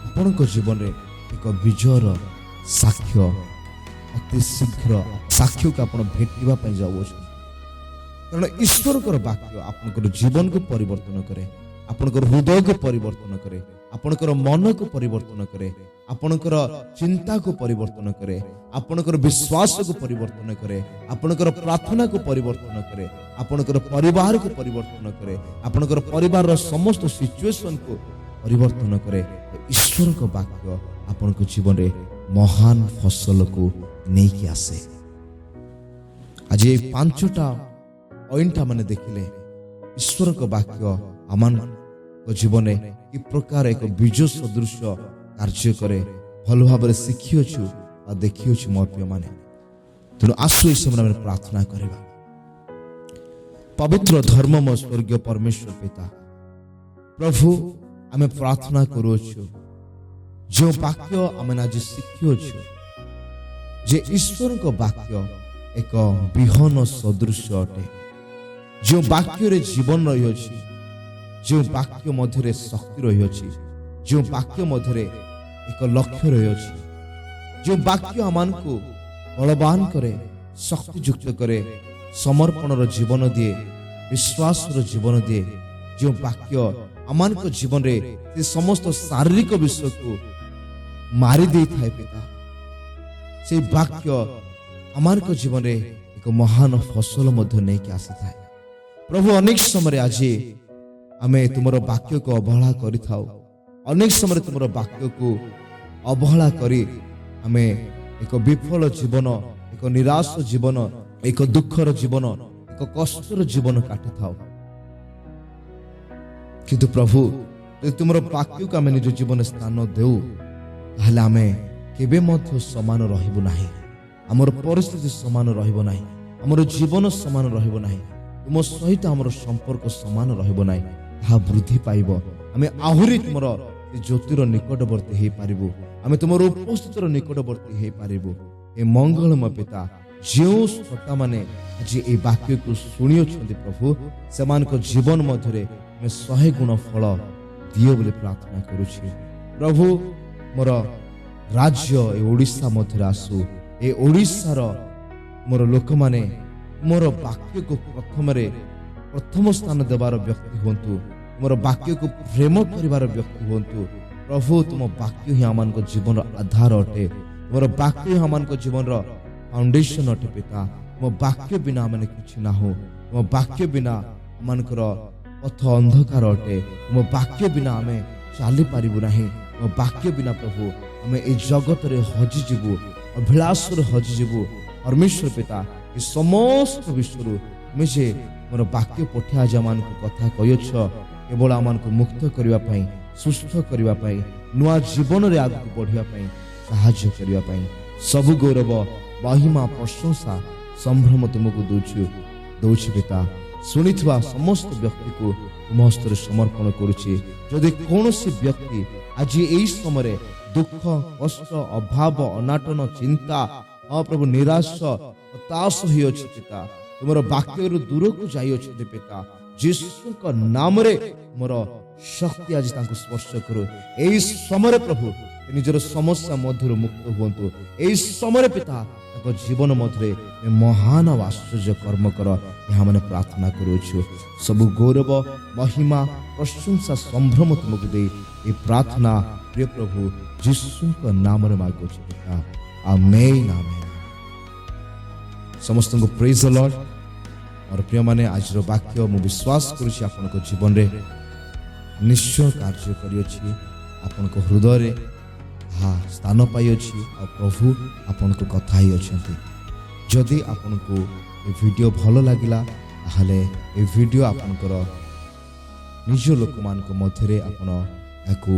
आपण जीवन में एक विजयर साक्ष्य अति शीघ्र साक्ष्य को आपण भेटा जाऊ कारण ईश्वर वाक्य आपण जीवन को परिवर्तन करे आपणकर हृदय को परिवर्तन करे आपणकर मन को परिवर्तन करे आपणकर चिंता को परिवर्तन करे आपणकर विश्वास को परिवर्तन करे आपणकर प्रार्थना को परिवर्तन करे आपणकर परिवार को परिवर्तन करे आपणकर परिवार रो समस्त सिचुएशन को परिवर्तन करे ईश्वर को वाक्य आपणकर जीवन रे महान फसल को नहीं कि आसे आज ये पांचटा पॉइंट माने देखिले ईश्वर को वाक्य आमान जीवन में कि प्रकार एक बीज सदृश कार्य करे भल भाव शिखी अच्छु और देखी अच्छु मोर प्रिय माने तेणु आसु इस समय प्रार्थना करवा पवित्र धर्ममय स्वर्गीय परमेश्वर पिता प्रभु आमे प्रार्थना करूछु जो वाक्य आमे आज शिखी अच्छु जे ईश्वर को वाक्य एक विहन सदृश अटे जो वाक्य रे जीवन रही अछि जो वाक्य मध्य शक्ति रही अछि जो वाक्य मध्य एक लक्ष्य रही अछि जो वाक्य आमान को बलवान करे शक्ति युक्त करे समर्पण रो जीवन दिए विश्वास रो जीवन दिए जो वाक्य आमान को जीवन रे से समस्त शारीरिक विषय को मारी दे थाए पिता से वाक्य आमान को जीवन रे एक महान फसल मध्य नहीं के आसी थाए प्रभु अनेक समय आज आमे तुमरो वाक्य को अवहेला करि थाओ अनेक समय तुमरो वाक्य को अवहेला करी आमे एक विफल जीवन एक निराश जीवन एक दुखर जीवन एक कष्टर जीवन काटि थाओ किंतु प्रभु यदि तुमरो वाक्य को आमे निज जीवन स्थान देउ ताहले आमे केबे मध्य समान रहिबो नाही हमर परिस्थिति समान रहिबो नाही हमर जीवन समान रहिबो नाही तुम सहित हमर संपर्क समान रहिबो नाही ता वृद्धि पाइब आमे आहुरी तुमर ज्योतिर निकटवर्ती हे पारिबु आमे तुमर उपस्थितिर निकटवर्ती हे पारिबु ए मंगलमय पिता जो श्रोता माने आज ए वाक्य को सुनी अछंती प्रभु समान को जीवन मध्यरे मैं 100 गुण फल दियो बोले प्रार्थना करूछि प्रभु मोर राज्य ए ओडिसा मध्यरे आसु ए ओडिसा रो मोर लोक माने मोर वाक्य को प्रथम स्थान देवार व्यक्ति हुंतु मोर वाक्य को प्रेम करिवार व्यक्ति हुंतु प्रभु तुम वाक्य ही आमान को जीवन आधार अटे मोर वाक्य ही आमान को जीवन फाउंडेशन अटे पिता मो वाक्य बिना माने किछि ना हो मो वाक्य बिना आमानकर पथ अंधकार अटे मो वाक्य बिना आमे चाली पारिबु नाही मो वाक्य बिना प्रभु आमे ए जगत रे हजि जिबु अभिलाष रे हजि जिबु परमेश्वर पिता ए समस्त विश्व मुझे मोर वाक्य पठिया जमान को कथा कयछ केवल आमान को मुक्त करिवा पई सुस्थ करिवा पई नुआ जीवन रे आगु बढ़िया पई सहाय्य करिवा पई सब गौरव महिमा प्रशंसा संभ्रम तुमको दौछु पिता सुनिथवा समस्त व्यक्ति को तुम हस्ତରେ समर्पण करुछि जदि कोनोसी व्यक्ति आज एई समय दुख कष्ट अभाव अनाटन चिंता प्रभु निराश हताश होई अछि पिता तुमर वाक्य दूर को जाई अछि पिता यीशु का नाम रे मोर ଶକ୍ତି ଆଜି ତାଙ୍କୁ ସ୍ପର୍ଶ କରୁ। ଏହି ସମୟରେ ପ୍ରଭୁ ନିଜର ସମସ୍ୟା ମଧ୍ୟରୁ ମୁକ୍ତ ହୁଅନ୍ତୁ। ଏହି ସମୟରେ ପିତା ତାଙ୍କ ଜୀବନ ମଧ୍ୟରେ ମହାନ ଆଉ ଆଶ୍ଚର୍ଯ୍ୟ କର୍ମ କର, ଏହା ମାନେ ପ୍ରାର୍ଥନା କରୁଅଛୁ। ସବୁ ଗୌରବ ମହିମା ପ୍ରଶଂସା ସମ୍ଭ୍ରମ ତୁମକୁ ଦେଇ ଏହି ପ୍ରାର୍ଥନା ପ୍ରିୟ ପ୍ରଭୁ ଯୀଶୁଙ୍କ ନାମରେ ମାଗୁଅଛୁ ପିତା, ଆମେନ୍ ଆମେନ୍। ସମସ୍ତଙ୍କୁ ପ୍ରେଜ୍ ଦ ଲର୍ଡ। ମୋର ପ୍ରିୟମାନେ ଆଜିର ବାକ୍ୟ ମୁଁ ବିଶ୍ୱାସ କରୁଛି ଆପଣଙ୍କ ଜୀବନରେ ନିଶ୍ଚୟ କାର୍ଯ୍ୟ କରିଅଛି, ଆପଣଙ୍କ ହୃଦୟରେ ତାହା ସ୍ଥାନ ପାଇଅଛି ଆଉ ପ୍ରଭୁ ଆପଣଙ୍କୁ କଥା ହେଇଅଛନ୍ତି। ଯଦି ଆପଣଙ୍କୁ ଏ ଭିଡ଼ିଓ ଭଲ ଲାଗିଲା ତାହେଲେ ଏ ଭିଡ଼ିଓ ଆପଣଙ୍କର ନିଜ ଲୋକମାନଙ୍କ ମଧ୍ୟରେ ଆପଣ ଏହାକୁ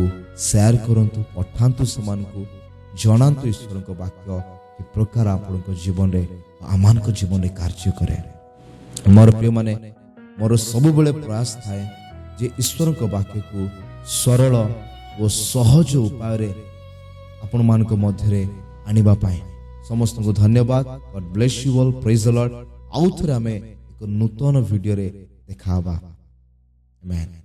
ସେୟାର କରନ୍ତୁ, ପଠାନ୍ତୁ, ସେମାନଙ୍କୁ ଜଣାନ୍ତୁ ଈଶ୍ୱରଙ୍କ ବାକ୍ୟ କି ପ୍ରକାର ଆପଣଙ୍କ ଜୀବନରେ ଆମମାନଙ୍କ ଜୀବନରେ କାର୍ଯ୍ୟ କରେ। ମୋର ପ୍ରିୟମାନେ, ମୋର ସବୁବେଳେ ପ୍ରୟାସ ଥାଏ ଯେ ଈଶ୍ୱରଙ୍କ ବାକ୍ୟକୁ ସରଳ ଓ ସହଜ ଉପାୟରେ ଆପଣମାନଙ୍କ ମଧ୍ୟରେ ଆଣିବା ପାଇଁ। ସମସ୍ତଙ୍କୁ ଧନ୍ୟବାଦ। ଗଡ୍ ବ୍ଲେସ୍ ୟୁ ଅଲ୍। ପ୍ରେଜ୍ ଦ ଲର୍ଡ। ଆଉ ଥରେ ଆମେ ଏକ ନୂତନ ଭିଡ଼ିଓରେ ଦେଖା ହେବା। ଆମେନ୍।